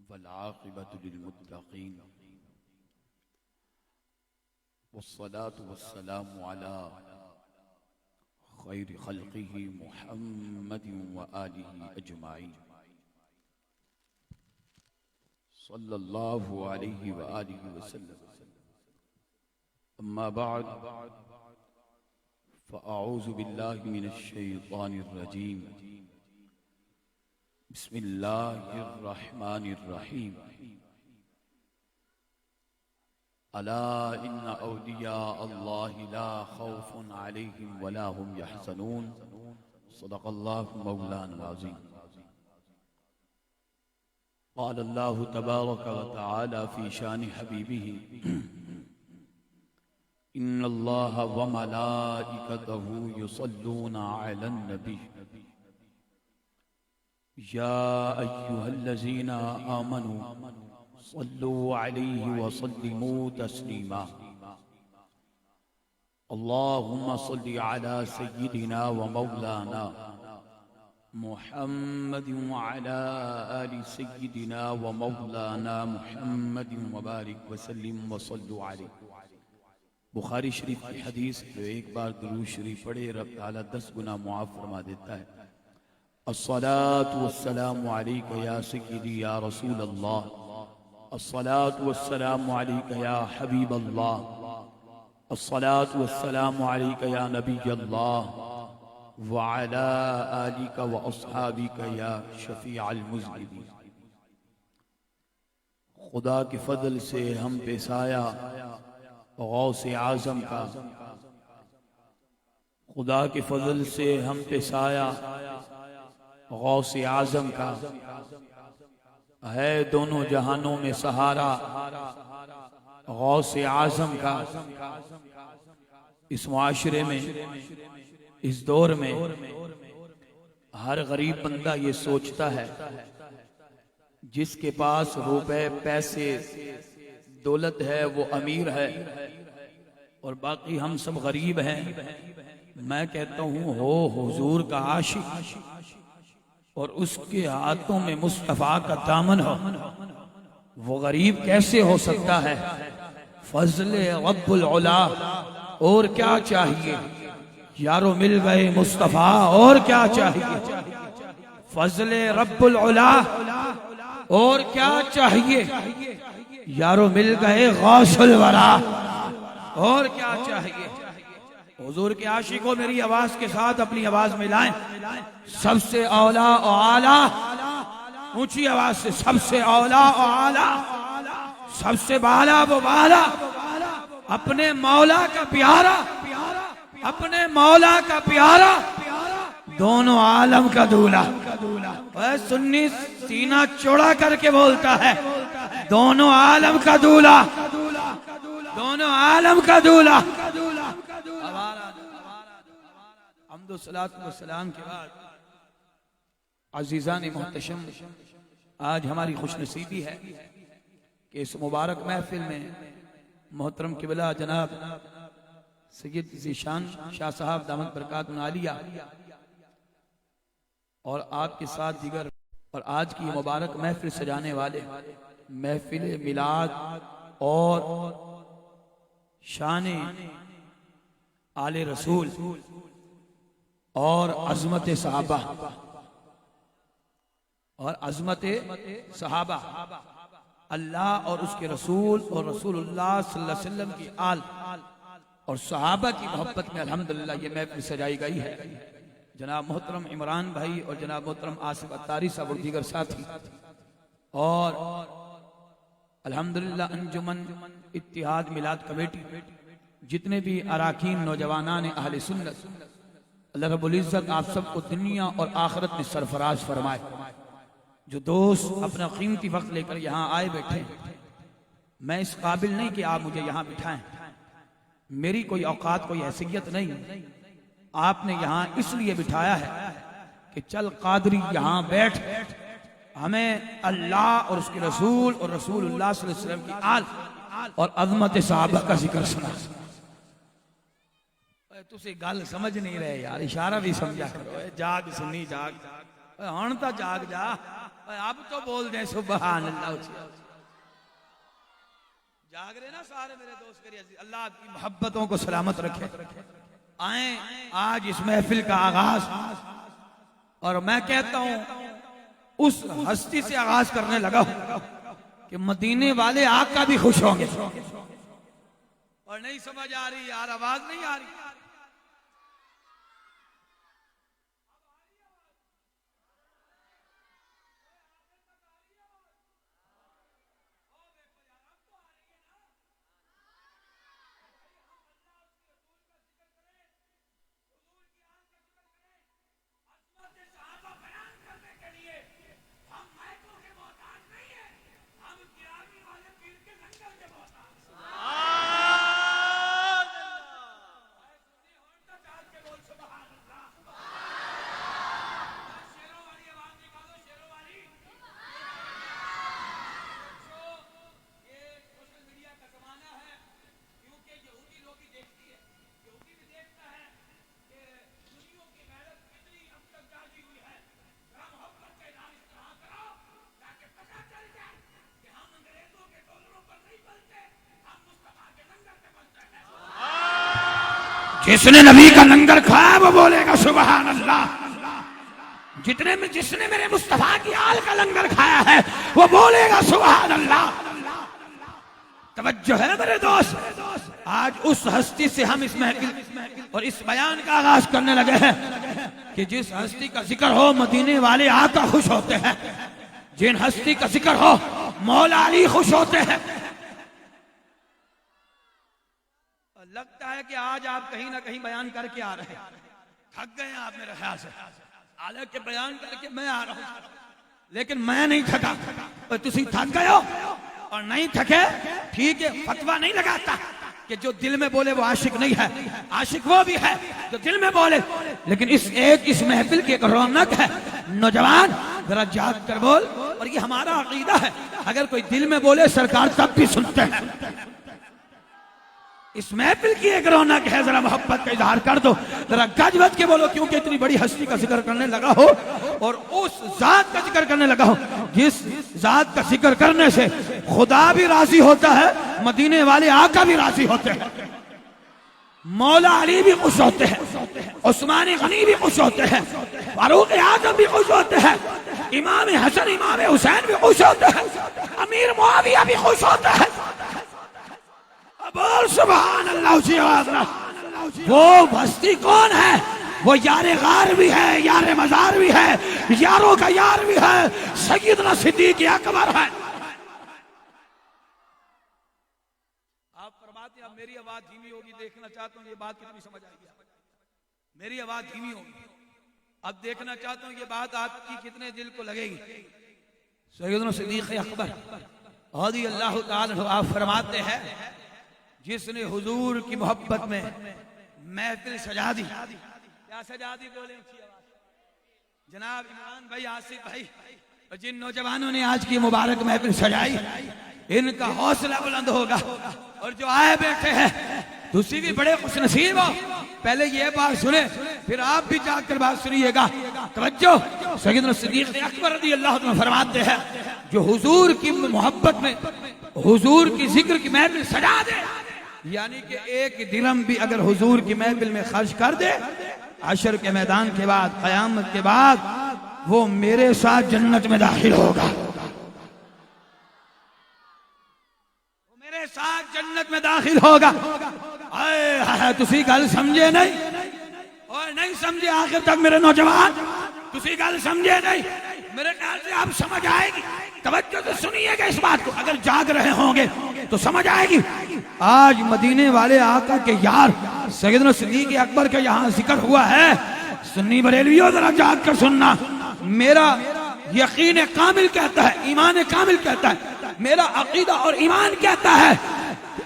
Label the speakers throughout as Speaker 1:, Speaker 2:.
Speaker 1: वल्आक़िबतु लिल्मुत्तक़ीन वस्सलातु वस्सलामु अला खैरि खल्क़िही मुहम्मदिन व आलिही अजमाईन सल्लल्लाहु अलैहि व आलिहि वसल्लम। अम्मा बअद फ़अऊज़ु बिल्लाहि मिनश शैतानिर रजीम। बिस्मिल्लाहिर्रहमानिर्रहीम। अला इन्ना औलिया अल्लाहि ला खौफुन अलैहिम वला हुम यहज़नून। सदक़ल्लाहु मौलाना अज़ीम। क़ाल अल्लाहु तबारक व तआला फ़ी शानि हबीबिही इन्नल्लाह व मलाइकतहु युसल्लूना अलन नबी या अय्युहल्लज़ीना आमनू सल्लू अलैहि व सल्लिमू तस्लीमा। अल्लाहुम्मा सल्लि अला सय्यिदिना व मौलाना मुहम्मदिन व अला आलि सय्यिदिना व मौलाना मुहम्मदिन व बारिक व सल्लिम व सल्लु अलैहि। बुखारी शरीफ की हदीस, जो एक बार दुरूद शरीफ पढ़े रब ताला 10 गुना मुआफ़ फरमा देता है। अस्सलातु वस्सलामु अलैका या सय्यिदी या रसूल अल्लाह। अस्सलातु वस्सलामु अलैका या हबीब अल्लाह। अस्सलातु वस्सलामु अलैका या नबी अल्लाह व अला आलिका व अस्हाबिका या शफीअल मुज़निबीन। खुदा के फजल से हम पे साया गौसे आज़म का, खुदा के फजल से हम पे साया गौसे आज़म का है, दोनों जहानों में सहारा गौसे आज़म का। इस मुआशरे में, इस दौर में हर गरीब बंदा ये सोचता है जिसके पास रुपए पैसे दौलत है वो अमीर है और बाकी हम सब गरीब हैं। मैं कहता हूँ हो हुजूर का आशिक और उसके हाथों में मुस्तफा का दामन हो, वो गरीब कैसे हो सकता है? फजले रब्बुल उला, और क्या चाहिए यारो, मिल गए मुस्तफा, और क्या चाहिए? फजले रब्बुल उला, और क्या चाहिए यारो, मिल गए गौसुल वरा, और क्या चाहिए? हुजूर के आशिकों, मेरी आवाज के साथ अपनी आवाज मिलाएं। सबसे औला और आला, ऊंची आवाज से, सबसे औला और आला, सबसे बाला वो बाला, अपने मौला का प्यारा, अपने मौला का प्यारा, दोनों आलम का दूल्हा। सुन्नी सीना चौड़ा करके बोलता है, दोनों आलम का दूल्हा, दोनों आलम का दूल्हा। हम्दो सलातो व सलाम के बाद अज़ीज़ान मोहतशम, आज हमारी खुशनसीबी है कि इस मुबारक महफिल में मोहतरम किबला जनाब सैयद ज़ीशान शाह साहब दामत बरकातुहुल आलिया और आपके साथ दीगर, और आज की मुबारक महफिल सजाने वाले महफिल मिलाद और शान आले रसूल और अज़मत सहाबा, और अज़मत सहाबा, अल्लाह और उसके रसूल और रसूलुल्लाह सल्लल्लाहु अलैहि वसल्लम की आल और सहाबा की मोहब्बत में अल्हम्दुलिल्लाह ये महफिल सजाई गई है। जनाब मोहतरम इमरान भाई और जनाब मोहतरम आसिफ अत्तारी साहब और दीगर साथी, और अल्हम्दुलिल्लाह अंजुमन इत्तिहाद मिलाद कमेटी, जितने भी अराकीन नौजवानान अहले सुन्नत, अल्लाह रब्बुल इज़्ज़त आप सबको दुनिया और आखिरत में सरफराज फरमाए। जो दोस्त अपना कीमती वक्त लेकर यहाँ आए बैठे, मैं इस काबिल नहीं कि आप मुझे यहाँ बिठाएं, मेरी कोई औकात कोई हैसियत नहीं, आपने यहाँ इसलिए बिठाया है कि चल कादरी यहाँ बैठ, हमें अल्लाह और उसके रसूल और रसूलुल्लाह सल्लल्लाहु अलैहि वसल्लम की आल और अज़मत सहाबा का जिक्र सुना। तुसी गल समझ नहीं रहे यार, इशारा भी समझा करो। जाग सुनी जाग, हण तो जाग जा, अब तो बोल दे सुभान अल्लाह। जाग रहे ना सारे मेरे दोस्त मेरे अजीज, अल्लाह आपकी मोहब्बतों को सलामत रखे। आए आज इस महफिल का आगाज, और मैं कहता हूं उस हस्ती से आगाज करने लगा हूं कि मदीने वाले आका भी खुश होंगे। और नहीं समझ आ रही यार, आवाज नहीं आ रही। जिसने नबी का लंगर खाया वो बोलेगा सुभान अल्लाह। जिसने मेरे मुस्तफा की आल का लंगर खाया है वो बोलेगा सुभान अल्लाह। तवज्जो है मेरे दोस्त, आज उस हस्ती से हम इस महफिल और इस बयान का आगाज करने लगे हैं कि जिस हस्ती का जिक्र हो मदीने वाले आका खुश होते हैं, जिन हस्ती का जिक्र हो मौला अली खुश होते हैं। लगता है कि आज आप कहीं ना कहीं बयान करके आ रहे हैं, थक गए आप मेरे ख्याल से, हालांकि बयान करके मैं आ रहा हूं, लेकिन मैं नहीं थका। तो तुसी थक गए हो और नहीं थके ठीक है, फतवा नहीं लगाता कि जो दिल में बोले वो आशिक नहीं है, आशिक वो भी है जो दिल में बोले। लेकिन इस महफिल की एक रौनक है, नौजवान जरा जाग कर बोल। और ये हमारा अकीदा है, अगर कोई दिल में बोले सरकार तब भी सुनते हैं। इस महफिल की एक रौनक है, जरा मोहब्बत का इजहार कर दो, जरा गज बज के बोलो, क्योंकि इतनी बड़ी हस्ती का जिक्र करने लगा हो और उस जात का जिक्र करने लगा हो जिस जात का जिक्र करने से खुदा भी राजी होता है, मदीने वाले आका भी राजी होते हैं, मौला अली भी खुश होते हैं, उस्मान गनी भी खुश होते हैं, फारूक आजम भी खुश होते हैं, इमाम हसन इमाम हुसैन भी खुश होते हैं, अमीर मुआविया भी खुश होते हैं। बोल सुभान अल्लाह। वो हस्ती कौन है? वो यारे गार भी है, यारे मजार भी है, यारों का यार भी है, सैयदना सिद्दीक अकबर है। आप फरमाते हैं मेरी आवाज धीमी होगी, देखना चाहता हूँ ये बात कितनी समझ आएगी। मेरी आवाज धीमी होगी, अब देखना चाहता हूँ ये बात आपकी कितने दिल को लगेगी। सैयदना सिद्दीक अकबर रज़ी अल्लाह ताला अन्हु आप फरमाते हैं जिसने हुजूर की मोहब्बत में महफिल सजा दी। क्या सजा दी बोले जनाब इमरान भाई, आसिफ भाई, और जिन नौजवानों ने आज की मुबारक महफिल सजाई इनका हौसला बुलंद होगा। और जो आए बैठे हैं दूसरी भी बड़े खुशनसीब हो। पहले ये बात सुने फिर आप भी जाकर बात सुनिएगा। तवज्जो, सैयदना सिद्दीक अकबर रज़ी अल्लाह अन्हु फरमाते हैं जो हुजूर की मोहब्बत में हुजूर की जिक्र की महफिल सजा दे, यानी कि एक दिरहम भी अगर हुजूर की महफिल में खर्च कर दे, हशर के मैदान के बाद कयामत के बाद वो मेरे साथ जन्नत में दाखिल होगा, वो मेरे साथ जन्नत में दाखिल होगा। तुसी गल समझे नहीं और नहीं समझे आखिर तक मेरे नौजवान, तुसी गल समझे नहीं, मेरे ख्याल से आप समझ आएगी। तवज्जो से सुनिएगा इस बात को, अगर जाग रहे होंगे तो समझ आएगी। आज मदीने वाले आका के यार सैयदना सिद्दीक अकबर का यहाँ जिक्र हुआ है। सुन्नी बरेलवियों जरा जाग कर सुनना, मेरा यकीन कामिल कहता है, ईमान कामिल कहता है, मेरा अकीदा और ईमान कहता है।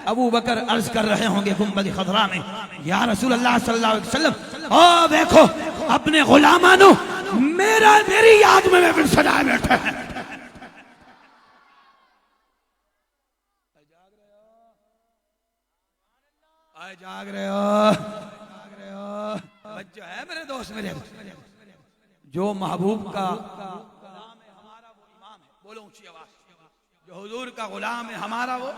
Speaker 1: अबू बकर अर्ज कर रहे होंगे गुंबद खदरा में, या रसूल अल्लाह सल्लल्लाहु अलैहि वसल्लम, ओ देखो अपने गुलामानो मेरी याद में महफिल सजाए बैठे हैं। जाग रहे हो बच्चो है मेरे दोस्त, मेरे जो महबूब का जो हुजूर का गुलाम है हमारा वो,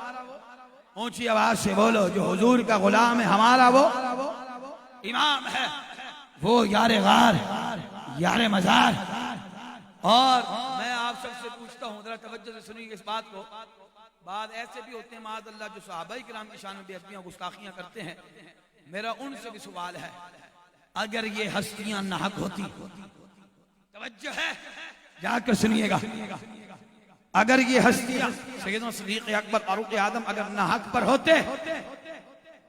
Speaker 1: ऊंची आवाज से बोलो, जो हुजूर का गुलाम है हमारा वो इमाम है, वो यारे गार यारे मजार। और मैं आप सबसे पूछता हूँ, जरा तवज्जो से सुनिए इस बात को। बात ऐसे भी होते हैं माज़अल्लाह जो सहाबाई किराम की शान में बेअदबियां गुस्ताखियां करते हैं। मेरा उनसे भी सवाल है, अगर ये हस्तियां नाहक होती, तवज्जो है जाकर सुनिएगा, अगर ये हस्तियां सैयदना सिद्दीक़ अकबर फारूक आदम अगर नाहक पर होते,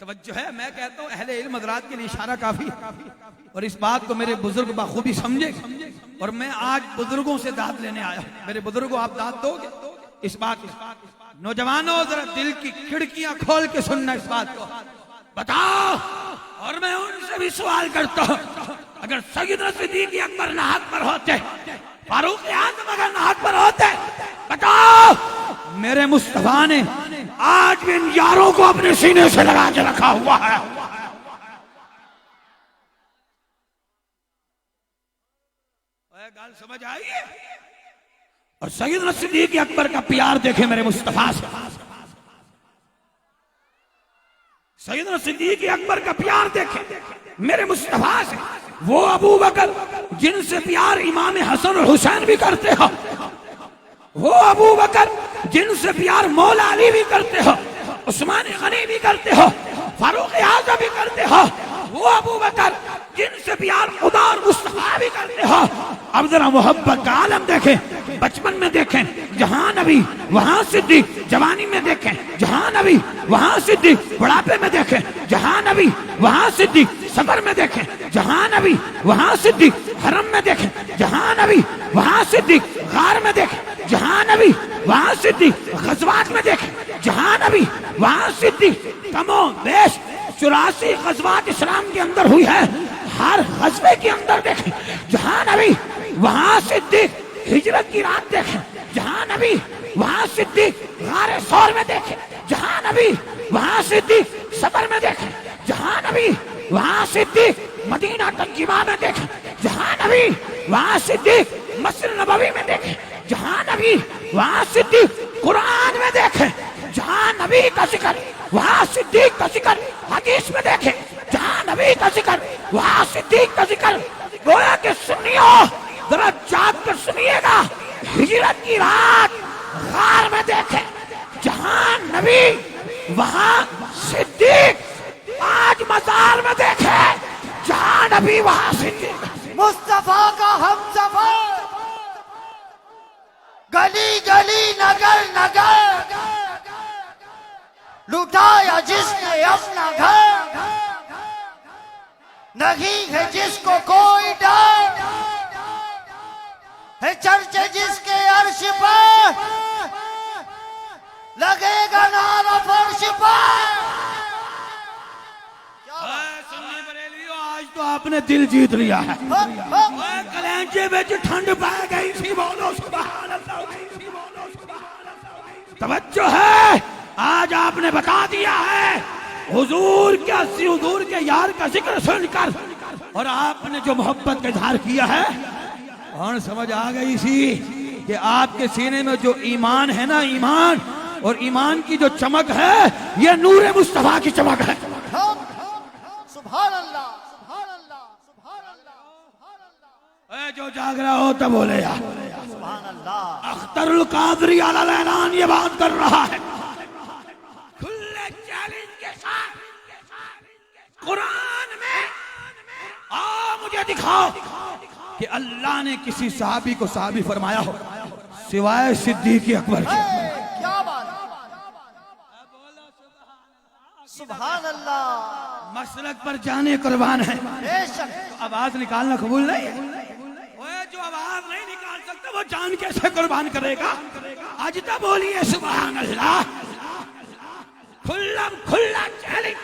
Speaker 1: तवज्जो है, मैं कहता हूँ अहले इल्म हज़रात के लिए इशारा काफी। और इस बात को मेरे बुजुर्ग बाखूबी समझे, और मैं आज बुजुर्गों से दाद लेने आया हूं। मेरे बुजुर्गों आप दाद दोगे इस बात को? नौजवानों जरा दिल की खिड़कियां खोल के सुनना इस बात को, बताओ। और मैं उनसे भी सवाल करता हूं, अगर सैयदना सिद्दीक़ अकबर नाहक पर होते, फारूक आज़म अगर नाहक पर होते, बताओ। मेरे मुस्तफा ने आज भी इन यारों को अपने सीने से लगा के रखा हुआ है। गाल समझ आई? और सैयदना सिद्दीक़ अकबर का प्यार देखे मेरे मुस्तफा से, सैयदना सिद्दीक़ अकबर का प्यार देखे मेरे मुस्तफा से। वो अबू बकर जिनसे प्यार इमाम हसन और हुसैन भी करते हो, वो अबू बकर जिनसे प्यार मौला अली भी करते हो, उस्मान गनी भी करते हो, फारूक आज़म भी करते हो, वो अबू बकर जिनसे प्यार खुदा और मुस्तफा भी करते हो। अब जरा मोहब्बत का आलम देखें, बचपन में देखें जहां नबी वहां सिद्दीक, जवानी में देखें जहां नबी वहां सिद्दीक, बुढ़ापे में देखें जहां नबी वहां सिद्दीक, सफर में देखें जहां नबी वहां सिद्दीक, हरम में देखें जहां नबी वहां सिद्दीक, गार में देखें जहां नबी वहां सिद्दीक, गज़वात में देखें जहां नबी वहां सिद्दीक। कमो बेश 84 गज़वात इस्लाम के अंदर हुई है, हर गज़वे के अंदर देखें जहां नबी वहां सिद्दीक, हिजरत की रात देखें जहां नबी वहां सिद्दीक, गारे सौर में देखें जहां नबी वहां सिद्दीक, सफर में देखें जहां नबी वहां सिद्दीक, मदीना तय्यबा में देखें जहां नबी वहां सिद्दीक, मस्जिद नबवी में देखें जहां नबी वहां सिद्दीक, कुरान में देखें जहां नबी का जिक्र वहां सिद्दीक का जिक्र, हदीस में देखें जहां नबी का जिक्र वहां सिद्दीक का जिक्र। गोया के सुनियो, जरा जाग कर सुनिएगा। हिजरत की रात गार में देखें जहां नबी वहां सिद्दीक, आज मजार में देखें जहां नबी वहां सिद्दीक।
Speaker 2: मुस्तफा का हमसफर, गली गली नगर नगर, लुटाया जिसने अपना घर, नहीं है जिसको कोई डर, है चर्चे जिसके अर्श पर, लगेगा नारा फर्श पर।
Speaker 1: सुनने बरेलियों, आज तो आपने दिल जीत लिया है। कलेंजे में ठंड पा गई थी, बोलो सुभान अल्लाह। तवज्जो है, आज आपने बता दिया है हुजूर के यार का जिक्र सुनकर, और आपने जो मोहब्बत का इजहार किया है, और समझ आ गई थी कि आपके सीने में जो ईमान है ना, ईमान और ईमान की जो चमक है, ये नूरे मुस्तफा की चमक है।
Speaker 2: सुभान अल्लाह, सुभान अल्लाह, सुभान अल्लाह, सुभान अल्लाह।
Speaker 1: जो जाग रहा हो तो बोले यार
Speaker 2: सुभान अल्लाह।
Speaker 1: अख्तरुल कादरी अल ऐलान ये बात कर रहा है, खुले चैलेंज के साथ, कुरान में मुझे दिखाओ कि अल्लाह ने किसी सहाबी को सहाबी फरमाया हो सिवाय सिद्दीक़ अकबर के।
Speaker 2: क्या बात, सुभान अल्लाह।
Speaker 1: मसलक पर जाने कुर्बान है।
Speaker 2: बेशक
Speaker 1: आवाज निकालना कबूल नहीं है। जो आवाज नहीं निकाल सकता वो जान कैसे कुर्बान करेगा? आज तो बोलिए सुभान अल्लाह। खुल्ला चैलेंज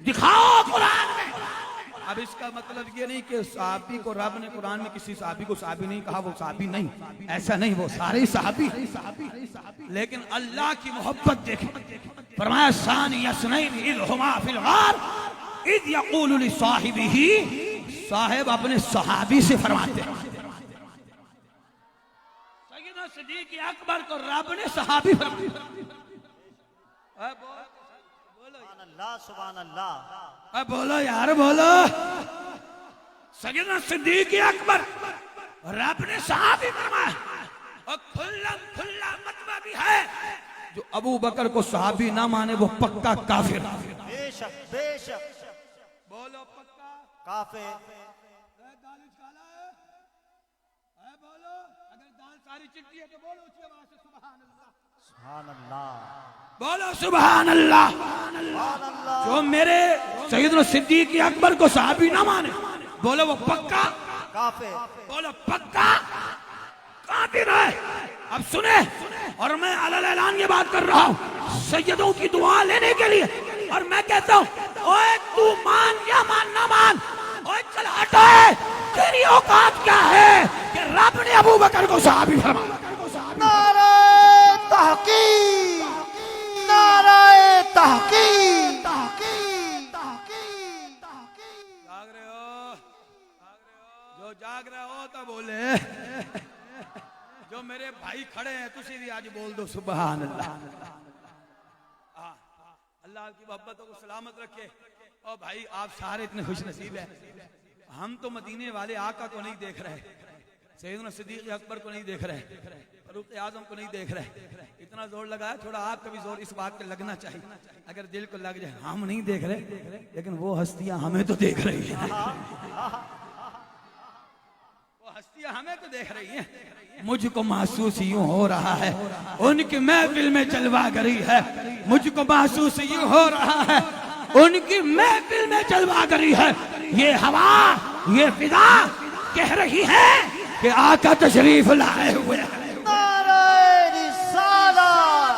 Speaker 1: दिखाओ कुरान में। अब इसका मतलब ये नहीं कि सहाबी को रब ने कुरान में किसी सहाबी को सहाबी नहीं कहा, वो सहाबी नहीं, ऐसा नहीं, वो सारे सहाबी। लेकिन अल्लाह की मोहब्बत देखें, फरमाया सानी यसनैन इज़ हुमा फिल गार इज़ यक़ूलु लिसाहिबिही, साहिब अपने सहाबी से फरमाते हैं। सिद्दीक अकबर को रब ने सहाबी फरमाया।
Speaker 2: सुभान अल्लाह, सुभान अल्लाह।
Speaker 1: बोलो यार बोलो। सैयदना सिद्दीक अकबर रब ने सहाबी फरमाया। और खुल्ला खुल्ला मतबा भी है, जो अबू बकर को सहाबी ना माने वो पक्का काफिर।
Speaker 2: बेशक बेशक।
Speaker 1: बोलो पक्का
Speaker 2: काफिर।
Speaker 1: दाल काला है बोलो। अगर दाल सारी चिट्टी है तो बोलो उसकी आवाज से सुभान अल्लाह।
Speaker 2: सुभान अल्लाह,
Speaker 1: बोलो सुभान अल्लाह।
Speaker 2: सुभान अल्लाह।
Speaker 1: जो मेरे सैयदना सिद्दीक अकबर को सहाबी ना माने, बोलो वो पक्का
Speaker 2: काफिर।
Speaker 1: बोलो पक्का काफिर है। अब सुने, और मैं अलल ऐलान ये बात कर रहा हूँ सैयदों की दुआ लेने के लिए, और मैं कहता हूँ ओए तू मान या मान ना मान, ओए चल हटाए, तेरी औकात क्या है कि रब ने अबू बकर को सहाबी फरमाया।
Speaker 2: नारे तहकीक, नारे तहकीक।
Speaker 1: जाग रहे हो? जो जाग रहे हो तो बोले। जो मेरे भाई खड़े हैं तुसी भी आज बोल दो सुभान अल्लाह। अल्लाह की मोहब्बतों को सलामत रखे। और भाई आप सारे इतने खुश नसीब हैं, हम तो मदीने वाले आका को नहीं देख रहे, सैयदना सिद्दीक अकबर को नहीं देख रहे, फारूक आजम को नहीं देख रहे। इतना जोर लगा है, थोड़ा आपका भी जोर इस बात पे लगना चाहिए। अगर दिल को लग जाए, हम नहीं देख रहे लेकिन वो हस्तियां हमें तो देख रही है, वो हस्तियां हमें तो देख रही हैं। मुझको महसूस यूं हो रहा है उनकी महफिल में जलवा गरी है, मुझको महसूस यूं हो रहा है उनकी महफिल में जलवा गरी है। ये हवा ये फिजा कह रही है कि आका तशरीफ लाए हुए हैं।
Speaker 2: नारे रिसालत,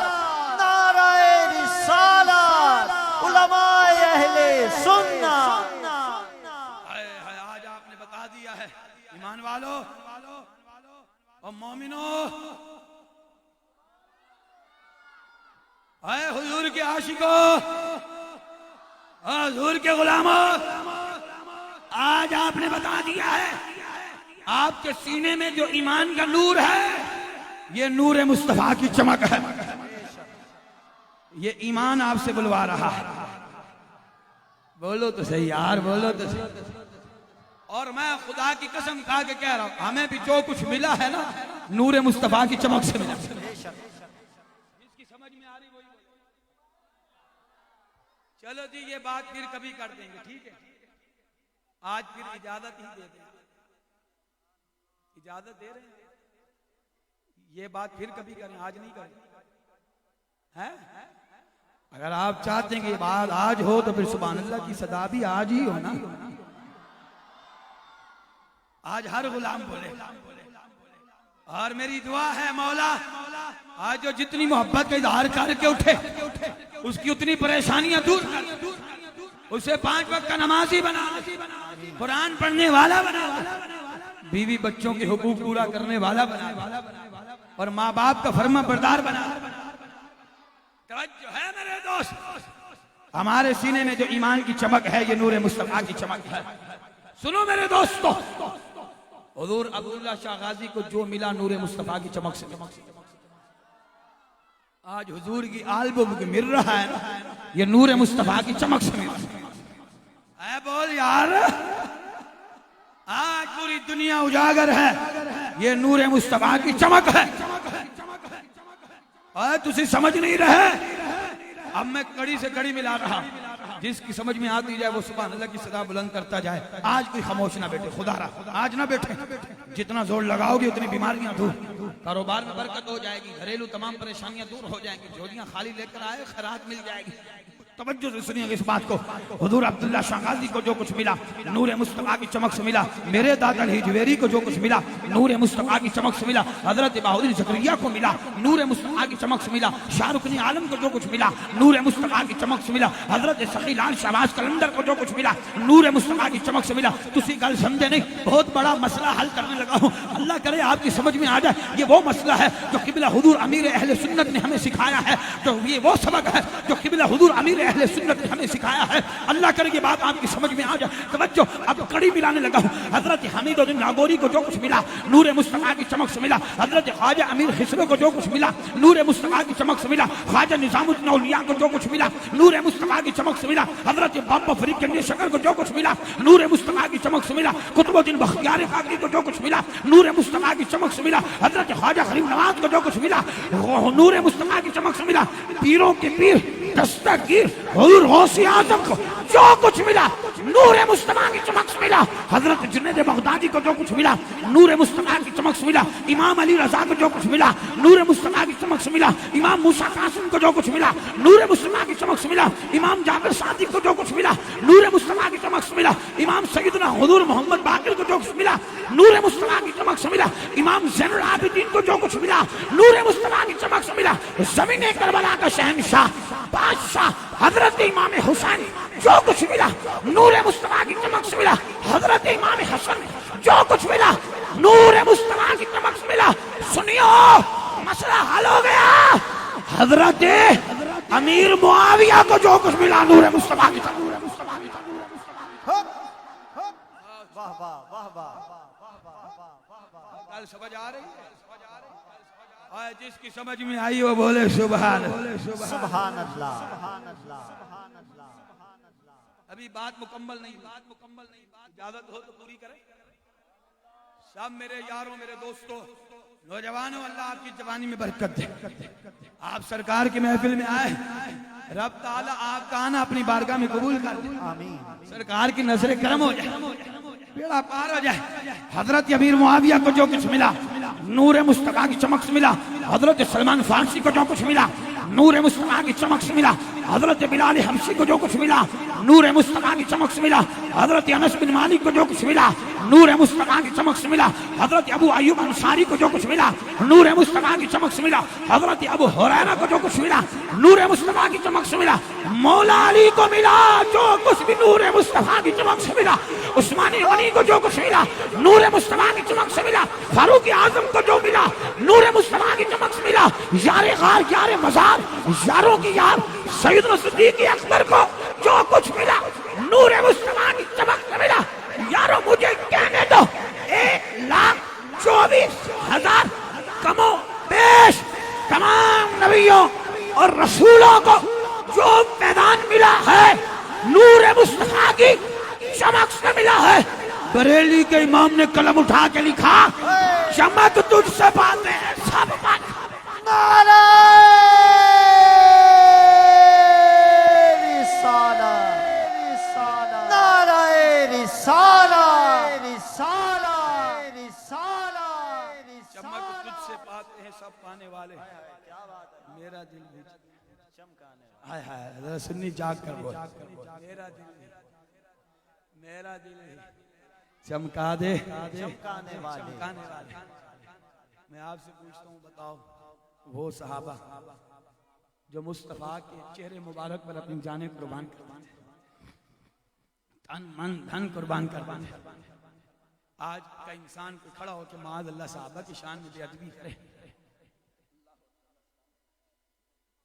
Speaker 2: नारे रिसालत, उलमाए अहले सुन्नत।
Speaker 1: आज आपने बता दिया है ईमान वालों और मोमिनो, आए हुजूर के आशिकों, हुजूर के गुलामों, आज आपने बता दिया है आपके सीने में जो ईमान का नूर है ये नूर मुस्तफा की चमक है। ये ईमान आपसे बुलवा रहा है। बोलो तो सही यार, बोलो तो सही। और मैं खुदा की कसम खा के कह रहा हूं, हमें भी जो कुछ मिला है ना नूर मुस्तफा की चमक से मिला। जिसकी समझ में आ रही वही। चलो जी ये बात फिर कभी कर देंगे, ठीक है? आज फिर इजाजत ही दे देंगे, इजाजत दे रहे हैं। ये बात फिर कभी करें, आज नहीं करें हैं? अगर आप चाहते हैं कि ये बात आज हो तो फिर सुभान अल्लाह की सदा भी आज ही हो ना। आज हर गुलाम बोले। और मेरी दुआ है मौला आज जो जितनी मोहब्बत का इजहार करके उठे उसकी उतनी परेशानियां दूर कर, उसे 5 वक्त का नमाजी बना, कुरान पढ़ने वाला बना, बीवी बच्चों के हुकूक पूरा करने वाला बना, और माँ बाप का फर्मा बरदार बना। तवज्जो है मेरे दोस्त, हमारे सीने में जो ईमान की चमक है ये नूर मुस्तफा की चमक है। सुनो मेरे दोस्तों, हुजूर अब्दुल्ला शाह गाजी को जो मिला नूर मुस्तफा की चमक से, आज हुजूर की आल्बम में मिल रहा है ना ये नूर मुस्तफा की चमक से मिल रहा है। बोल यार, आज पूरी दुनिया उजागर है, ये नूर मुस्तफा की चमक है। तुसी समझ नहीं रहे, अब मैं कड़ी से कड़ी मिला रहा, जिसकी समझ में आती जाए वो सुभान अल्लाह की सदा बुलंद करता जाए। आज कोई खामोश ना बैठे, खुदा रहा आज ना बैठे। जितना जोर लगाओगे उतनी बीमारियां दूर, कारोबार में बरकत हो जाएगी, घरेलू तमाम परेशानियां दूर हो जाएंगी, झोलियां खाली लेकर आए खैरात मिल जाएगी। तवज्जो से सुनिएगा इस बात को, हुजूर अब्दुल्ला शाह गाजी को जो कुछ मिला नूर मुस्तफा की चमक से मिला, मेरे दादा हिजवेरी को जो कुछ मिला नूर मुस्तफा की चमक से मिला, हजरत बहाउद्दीन ज़करिया को मिला नूर मुस्तफा की चमक से मिला, शाहरुख आलम को जो कुछ मिला नूर मुस्तफा की चमक से मिला, हजरत सखी लाल शहबाज कलंदर को जो कुछ मिला नूर मुस्तफा की चमक से मिला। तुसी गल समझे नहीं, बहुत बड़ा मसला हल करने लगा हूँ, अल्लाह करे आपकी समझ में आ जाए। ये वो मसला है जो किबला हुजूर अमीर अहले सुन्नत ने हमें सिखाया है, तो ये वो सबक है जो किबला हुजूर अमीर अहले सुन्नत ने हमें सिखाया है। अल्लाह करे ये बात आपकी समझ में आ जाए। तवज्जो, अब कड़ी मिलाने लगा हूँ। हजरत हमीदुद्दीन नागौरी को जो कुछ मिला नूर मुस्तफा की चमक से मिला। हजरत ख्वाजा अमीर खिसरो को जो कुछ मिला नूर मुस्तफा की चमक से मिला। ख्वाजा निजामुद्दीन औलिया को जो कुछ मिला नूर मुस्तफा की चमक से मिला। हजरत बाबा फरीद जंगी शकर को जो कुछ मिला नूर मुस्तफा की चमक से मिला। कुतुबुद्दीन बख्तियार काकी को जो कुछ मिला नूर मुस्तफा की चमक से मिला। हजरत ख्वाजा गरीब नवाज को जो कुछ मिला नूर मुस्तफा की चमक से मिला। पीरों के पीर दस्तगीर हुजूर गौसे आजम को जो कुछ मिला नूर मुस्तफा की चमक से मिला। हजरत जुनैद बगदादी को जो कुछ मिला नूर मुस्तफा की चमक से मिला। इमाम अली रजा को जो कुछ मिला नूर मुस्तफा की चमक से मिला। इमाम मूसा कासिम को जो कुछ मिला नूर मुस्तफा की चमक से मिला। इमाम जाबिर सादिक को जो कुछ मिला नूर मुस्तफा की चमक से मिला। इमाम सैयदना हुजूर मोहम्मद बाकिर को जो कुछ मिला नूर मुस्तफा की चमक से मिला। इमाम ज़ैनुल आबिदीन को जो कुछ मिला नूर मुस्तफा की चमक से मिला। ज़मीन करबला का शहंशाह बादशाह हजरत इमाम हुसैन जो कुछ मिला नूर मुस्तफा की चमक से मिला। हजरत इमाम हसन जो कुछ मिला नूर मुस्तफा की चमक से मिला। सुनियो, मसला हल हो गया। हजरत अमीर मुआविया को जो कुछ मिला नूर मुस्तफा की चमक।
Speaker 2: वाह वाह वाह वाह।
Speaker 1: समझ आ रही है? जिसकी समझ में आई वो बोले सुभान
Speaker 2: सुभान अल्लाह।
Speaker 1: अभी बात मुकम्मल नहीं, इजाजत हो तो पूरी करें। सब मेरे यारों, मेरे दोस्तों, नौजवानों, अल्लाह आपकी जवानी में बरकत दे। आप सरकार की महफिल में आए, रब ताला आपका आना अपनी बारगाह में कबूल कर दे।
Speaker 2: आमीन।
Speaker 1: सरकार की नजरे करम हो जाए, बेड़ा पार हो जाए। हजरत अमीर मुआविया को जो कुछ मिला नूर मुस्तफा की चमक से मिला। हजरत सलमान फारसी को जो कुछ मिला नूर मुस्तफा की चमक से मिला। हजरत बिलाल हबशी को जो कुछ मिला नूर मुस्तफा की चमक से मिला। हजरत अनस बिन मालिक को जो कुछ मिला नूर मुस्तफा की चमक से मिला। हजरत अबू अय्यूब अंसारी को जो कुछ मिला नूर मुस्तफा की चमक से मिला। हजरत अबू हुरैरा को जो कुछ मिला नूर मुस्तफा की चमक से मिला। मौला अली को मिला जो कुछ भी नूर मुस्तफा की चमक से मिला। उस्मानी गनी को जो कुछ मिला नूर मुस्तफा की चमक से मिला। फारूक आजम को जो मिला नूर मुस्तफा की चमक से मिला। यारे गार यारे मजार यारों की यार सैयदना सिद्दीक अकबर को जो कुछ मिला नूर मुस्तफा की चमक से मिला। यारों मुझे कहने दो 1,24,000 कमो पेश तमाम नबियों और रसूलों को जो मैदान मिला है नूर मुस्तफा की चमक से मिला है। बरेली के इमाम ने कलम उठा के लिखा चमक तुझसे पाते हैं सब पाते।
Speaker 2: नारे रिसाला, नारे रिसाला, रिसाला, रिसाला।
Speaker 1: चमक तुझसे पाते हैं सब पाने वाले। मेरा दिल भी
Speaker 2: चमकाने वाला।
Speaker 1: हाय हाय, जरा सुन्नी जाग कर बोल। मेरा दिल चमका दे,
Speaker 2: चमकाने वाले।
Speaker 1: चमकाने वाले। मैं आपसे पूछता हूँ, बताओ वो सहाबा जो मुस्तफा के चेहरे मुबारक पर अपनी जाने कुर्बान करवाने, तन मन धन कुर्बान करवाने, आज का इंसान को खड़ा होकर माद अल्लाह सहाबा की शान में बेअदबी करे।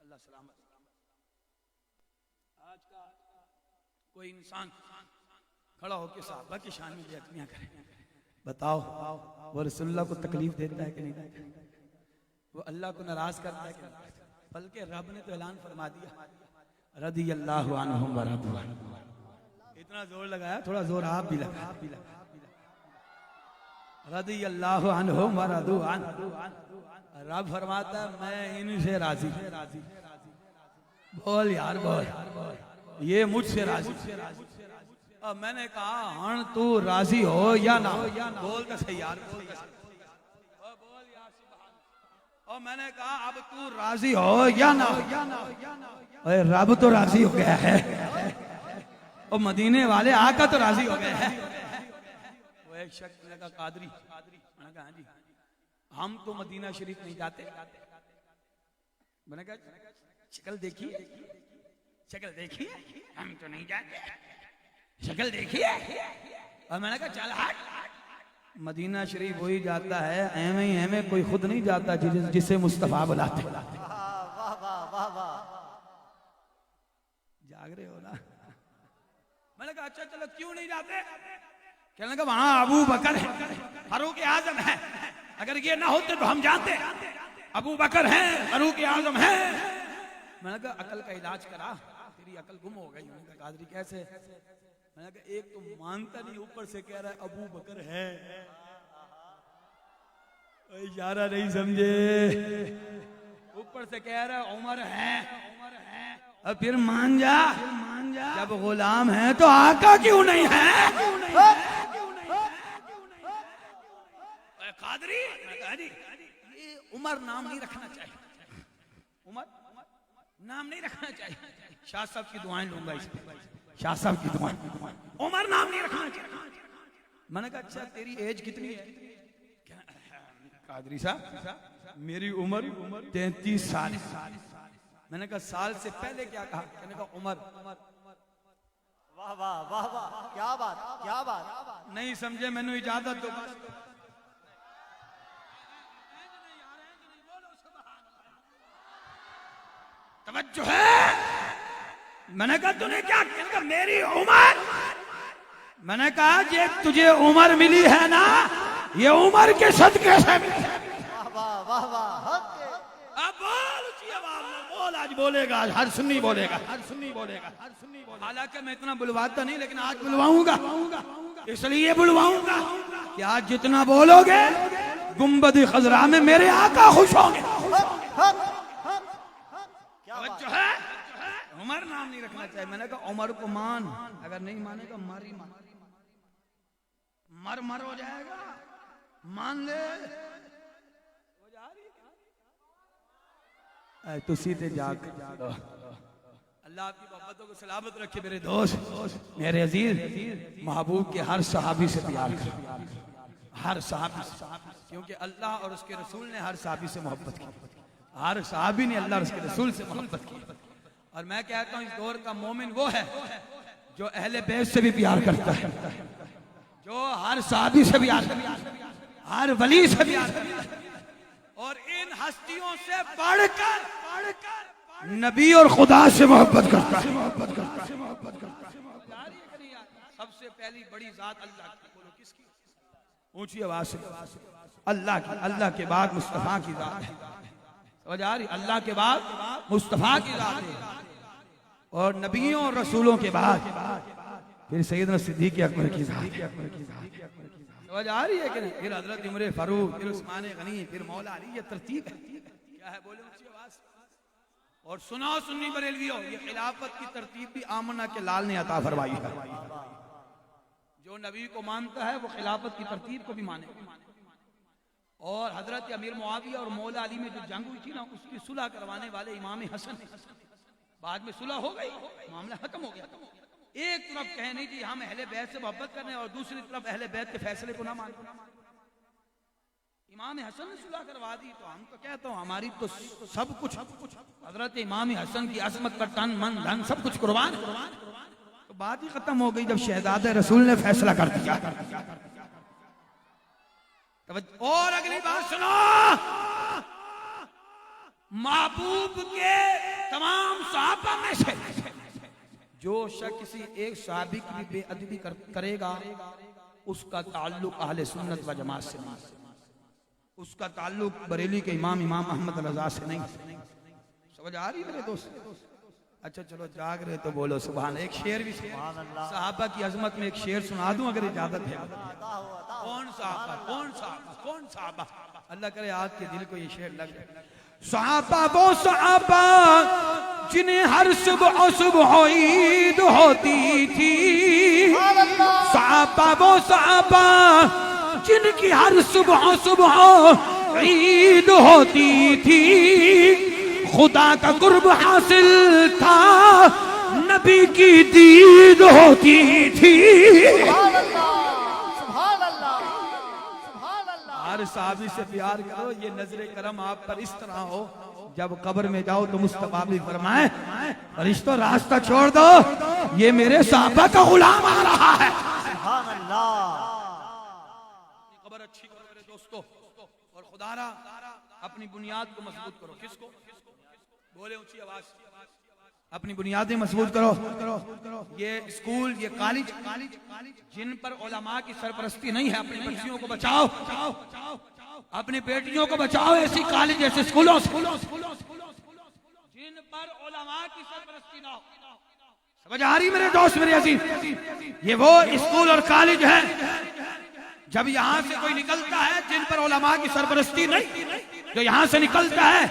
Speaker 1: अल्लाह सलामत। आज का कोई इंसान खड़ा होकर सहाबा की शान में बेअदबियां करे, बताओ वो रसूलुल्लाह को तकलीफ देता है कि नहीं देता? वो अल्लाह को नाराज करता है कि नहीं? बल्कि रब ने तो ऐलान फरमा दिया रदियल्लाहु अन्हुम व रदू अन्हु। इतना जोर लगाया, थोड़ा जोर आप भी लगा। रदियल्लाहु अन्हुम व रदू अन्हु। रब फरमाता है मैं इनसे राजी। बोल यार बोल, ये मुझसे राजी। अब मैंने कहा हण तू राजी हो या ना हो, बोल तो सही यार, बोल तो सही। और मैंने कहा अब तू राजी हो या ना हो। अरे रब तो राजी हो गया है, और मदीने वाले आका तो राजी हो गए हैं। वो एक शख्स ने कहा कादरी, मैंने कहा हाँ जी, हम तो मदीना शरीफ नहीं जाते। मैंने कहा शक्ल देखिए, शक्ल देखिए, हम तो नहीं जाते, शक्ल देखिए। और मैंने कहा चल हट, मदीना शरीफ वही जाता है, एमे कोई खुद नहीं जाता जिसे मुस्तफा बुलाते।
Speaker 2: वाह वाह वाह वाह।
Speaker 1: जाग रहे हो ना? मैंने कहा अच्छा चलो क्यों नहीं जाते? कहने लगा वहां अबू बकर है, फारूक आजम है, अगर ये ना होते तो हम जाते। अबू बकर है, फारूक आजम है। मैंने कहा अकल का इलाज करा, तेरी अकल गुम हो गई। मैंने कहा कादरी कैसे? मैंने कहा एक तो मानता नहीं, ऊपर से कह रहा है अबू बकर है। इशारा नहीं समझे, ऊपर से कह रहा है उमर है, और फिर मान जा, जब गुलाम है तो आका क्यों नहीं है? कादरी ये उमर नाम नहीं रखना चाहिए, उमर नाम नहीं रखना चाहिए। शाह साहब की दुआएं लूंगा इस पे, शाह साहब की दुआएं, उमर नाम नहीं रखना चाहिए। मैंने कहा अच्छा तेरी एज कितनी है? कादरी साहब मेरी उम्र 33 साल। मैंने कहा साल से पहले क्या कहा? मैंने कहा उमर।
Speaker 2: वाह वाह वाह वाह, क्या बात, क्या बात।
Speaker 1: नहीं समझे, मैंने इजाजत दो। तवज्जो है। मैंने कहा तूने क्या? मैंने कहा मेरी उम्र। मैंने कहा ये तुझे उम्र मिली है ना, ये उम्र के सदके से मिली है।
Speaker 2: वाह वाह वाह,
Speaker 1: अब बोल ऊंची आवाज में बोल, आज बोलेगा, आज हर सुन्नी बोलेगा, हर सुन्नी बोलेगा। हालांकि मैं इतना बुलवाता नहीं, लेकिन आज बुलवाऊंगा, इसलिए बुलवाऊंगा कि आज जितना बोलोगे गुम्बद खजरा में मेरे आका खुश होंगे। जो है उमर नाम नहीं रखना चाहिए। मैंने कहा उमर को मान, अगर नहीं मानेगा मारी मर हो जाएगा, मान ले। तो सीधे जाग। अल्लाह आपकी मोहब्बतों को सलामत रखे मेरे दोस्त, मेरे अजीज। महबूब के हर सहाबी से प्यार करो, हर सहाबी से, क्योंकि अल्लाह और उसके रसूल ने हर सहाबी से मोहब्बत की, हर सहाबी ने अल्लाह और उसके रसूल से मोहब्बत की। और मैं कहता हूँ इस दौर का मोमिन वो है जो अहले बैत से भी प्यार करता है, जो हर सहाबी से भी प्यार करता है, हर वली से भी प्यार करता है, और इन हस्तियों से बढ़कर नबी और खुदा से मोहब्बत करता है। सबसे पहली बड़ी जात अल्लाह की, बोलो किसकी? ऊंची आवाज से अल्लाह की। अल्लाह के बाद मुस्तफा की जात है, समझ आ रही? अल्लाह के बाद मुस्तफा की जात है, और नबियों और रसूलों के बाद फिर सैयदना सिद्दीक़ अकबर की जात है। समझ आ रही है कि नहीं? फिर हजरत उमर फारूक, फिर उस्मान गनी, फिर मौला अली। ये तरतीब है, क्या है? बोले ऊंची आवाज। और सुनाओ सुन्नी बरेलवियों, ये खिलाफत की तरतीब भी आमना के लाल ने अता फरमाई है। जो नबी को मानता है वो खिलाफत की तरतीब को भी माने। और हजरत अमीर मुआविया और मौला अली में जो जंग हुई थी ना, उसकी सुलह करवाने वाले इमाम हसन, बाद में सुलह हो गई, मामला खत्म हो गया। एक तरफ कहे नहीं कि हम अहले बैत से मोहब्बत करने, और दूसरी तरफ अहले बैत के फैसले को ना मानो। इमाम हसन ने सुलह करवा दी, तो हम तो कहता हूँ हमारी तो सब कुछ हजरत इमाम हसन की अजमत का तन मन धन सब कुछ कुर्बान। तो बात ही खत्म हो गई जब शहजादे रसूल ने फैसला कर दिया। और अगली बात सुनो, महबूब के तमाम सहाबा में से जो शख्स किसी एक सहाबी की भी बेअदबी करेगा, उसका ताल्लुक अहले सुन्नत व जमात से नहीं, उसका ताल्लुक बरेली के इमाम अहमद रजा से नहीं। समझ आ रही है मेरे दोस्त? अच्छा चलो जाग रहे तो बोलो सुभान। एक शेर भी सहाबा की अजमत में एक शेर सुना दूं अगर इजाजत है? कौन सहाबा? अल्लाह करे आपके दिल को ये शेर लग जाए। सहाबा वो सहाबा जिन्हें हर सुबह सुबह ईद होती थी, सहाबा वो सहाबा जिनकी हर सुबह सुबह ईद होती थी, खुदा का कुर्ब हासिल था, नबी की दीद होती थी। हर साहबी से प्यार करो, ये नजरे करम आप पर इस तरह हो, जब कब्र में जाओ तो मुस्तफा भी फरमाए फरिश्तों रास्ता छोड़ दो, ये मेरे साहबा का गुलाम आ रहा है। कब्र अच्छी करो मेरे दोस्तों, और खुदारा अपनी बुनियाद को मजबूत करो। किसको? बोले ऊंची आवाज। अपनी बुनियादें मजबूत करो। ये स्कूल, ये कॉलेज जिन पर उलमा की सरपरस्ती नहीं है, अपनी बच्चियों को बचाओ, अपनी बेटियों को बचाओ ऐसी कॉलेज ऐसे स्कूलों जिन पर उलमा की सरपरस्ती ना हो। समझ आ रही मेरे दोस्त, मेरे अजीज? ये वो स्कूल और कॉलेज है जब यहाँ से कोई निकलता है जिन पर उलमा की सरपरस्ती नहीं, जो यहाँ से निकलता है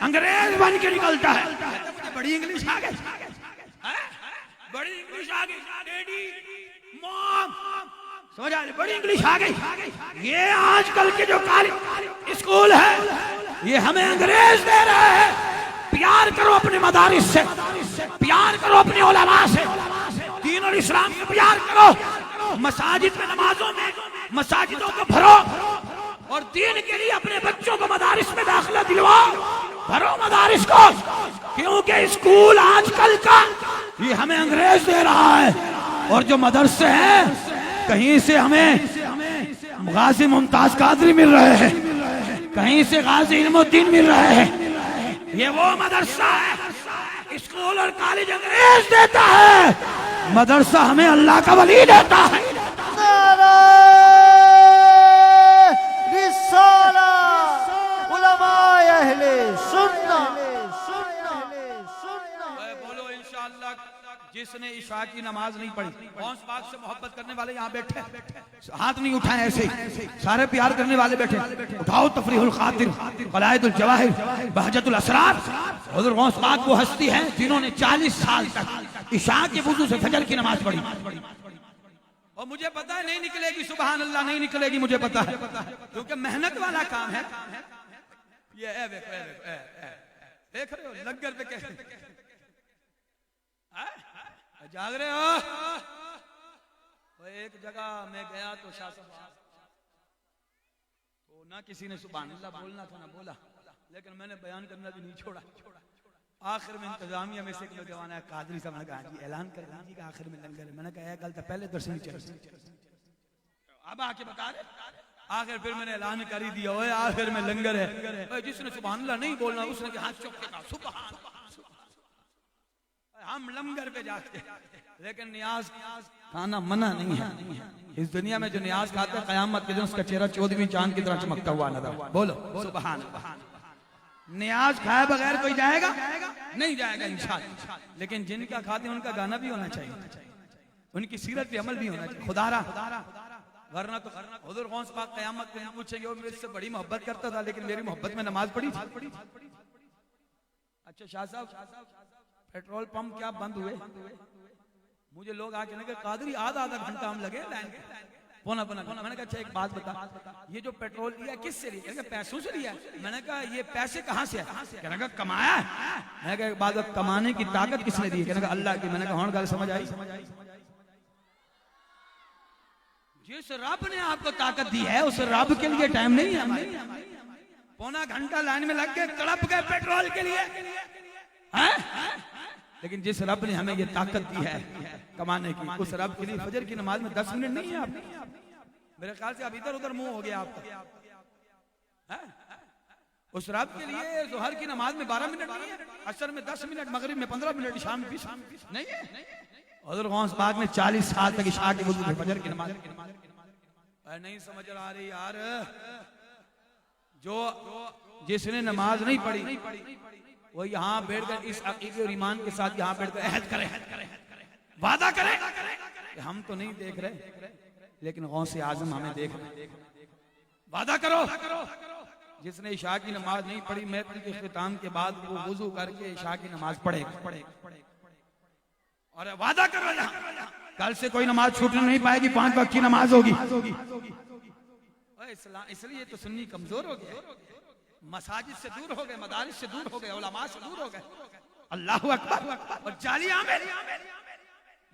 Speaker 1: अंग्रेज बन के निकलता है। बड़ी इंग्लिश आ गई, बड़ी इंग्लिश आ गई, डैडी मॉम, समझ आ रही? बड़ी इंग्लिश आ गई। ये आजकल के जो कॉलेज स्कूल है ये हमें अंग्रेज दे रहे हैं। प्यार करो अपने मदारिस से, प्यार करो अपने उलमा से, दीन और इस्लाम से प्यार करो। मसाजिद में, नमाजों में मसाजिदों को भरो और दीन के लिए अपने बच्चों को मदारिस में दाखिला दिलवाओ। भरो मदारिस को, क्योंकि स्कूल आजकल का ये हमें अंग्रेज दे रहा है। और जो मदरसे हैं कहीं से हमें गाजी मुमताज कादरी मिल रहे हैं, कहीं से गाजी इल्मुद्दीन मिल रहे हैं। ये वो मदरसा है, स्कूल और कॉलेज अंग्रेज देता है, मदरसा हमें अल्लाह का वली देता है। बोलो इंशाअल्लाह। जिसने इशा की नमाज नहीं पढ़ी, गौस पाक से मोहब्बत करने वाले यहाँ बैठे, हाथ नहीं उठाए, ऐसे ही सारे प्यार करने वाले बैठे। उठाओ तफरीहुल खातिर, क़लाइदुल जवाहिर, बहजतुल असरार। हुज़ूर गौस पाक वो हस्ती है जिन्होंने 40 साल तक इशा के वुज़ू से फजर की नमाज पढ़ी। और मुझे पता है नहीं निकलेगी, सुबहान अल्लाह, नहीं निकलेगी, मुझे पता है, क्योंकि मेहनत वाला काम है ये। देख रहे हो लंगर पे कैसे जाग रहे हो? एक जगह मैं गया तो शाह साहब तो ना किसी ने सुभान अल्लाह बोलना था ना बोला, लेकिन मैंने बयान करना भी नहीं छोड़ा। आखिर में इंतजामिया में से एक नौजवान है कादरी साहब ने कहा जी ऐलान कर दीजिए कि आखिर में लंगर है। मैंने कहा गलत है, पहले दर्शन नहीं चले, अब आके बता रहे। आखिर फिर मैंने ऐलान कर ही दिया, ओए आखिर में लंगर है। जिसने सुभान अल्लाह नहीं बोलना उसने हाथ चौक के कहा सुभान। हम लंगर पे जाते, लेकिन नियाज खाना मना नहीं है। इस दुनिया में जो नियाज खाता है कयामत के दिन उसका चेहरा 14वीं चांद की तरह चमकता हुआ नजर। बोलो सुभान अल्लाह। नियाज खाए बगैर कोई जाएगा नहीं जाएगा इंशाअल्लाह, लेकिन जिनका खाते हैं उनका गाना भी होना चाहिए, उनकी सीरत पे अमल भी होना चाहिए। खुदारा वरना तो हुज़ूर गौस पाक क़यामत में पूछेंगे वो मेरे से बड़ी मोहब्बत करता था लेकिन मेरी मोहब्बत में नमाज पढ़ी थी। अच्छा शाह साहब, पेट्रोल पंप क्या बंद हुए? मुझे लोग आके कहने कादरी आधा घंटा हम लगे लाइन पौना। मैंने कहा अच्छा एक बात बता, ये जो पेट्रोल लिया किससे लिया? कहने पैसों से लिया। मैंने कहा ये पैसे कहाँ से है? कहने का कमाया। मैंने कहा एक बात, कमाने की ताकत किसने दी? कहने का अल्लाह की। मैंने कहा हौन गल समझ आई? जिस रब ने आपको ताकत दी है उस रब के लिए टाइम नहीं है। पौना घंटा लाइन में लग के तड़प गए पेट्रोल के लिए, लेकिन जिस रब ने हमें ये ताकत दी है कमाने की, उस रब के लिए फजर की नमाज में 10 मिनट नहीं है आप। मेरे ख्याल से अब इधर उधर मुंह हो गया आपका। उस रब के लिए जोहर की नमाज में 12 मिनट नहीं है, असर में 10 मिनट, मगरिब में 15 मिनट, शाम में 20 नहीं है। हुज़ूर गौस पाक में 40 साल तक इशा के वुज़ू फजर की नमाज नहीं समझ आ रही यार। जो जिसने नमाज नहीं पढ़ी वो यहाँ बैठकर इस अकीदे और ईमान के साथ यहाँ बैठकर अहद करे, वादा करे कि हम तो नहीं देख रहे लेकिन गौसे आजम हमें देख रहे। वादा करो जिसने इशा की नमाज नहीं पढ़ी महफिल के इख्तिताम के बाद वो वुज़ू करके इशा की नमाज पढ़े। और वादा करो कल से कोई नमाज छूटने नहीं पाएगी, 5 वक्त की नमाज होगी। इसलिए तो सुन्नी कमजोर हो गए, मसाजिद से दूर हो गए, मदारिस से दूर हो गए, उलमा से दूर हो गए। अल्लाह अकबर। और जालियां में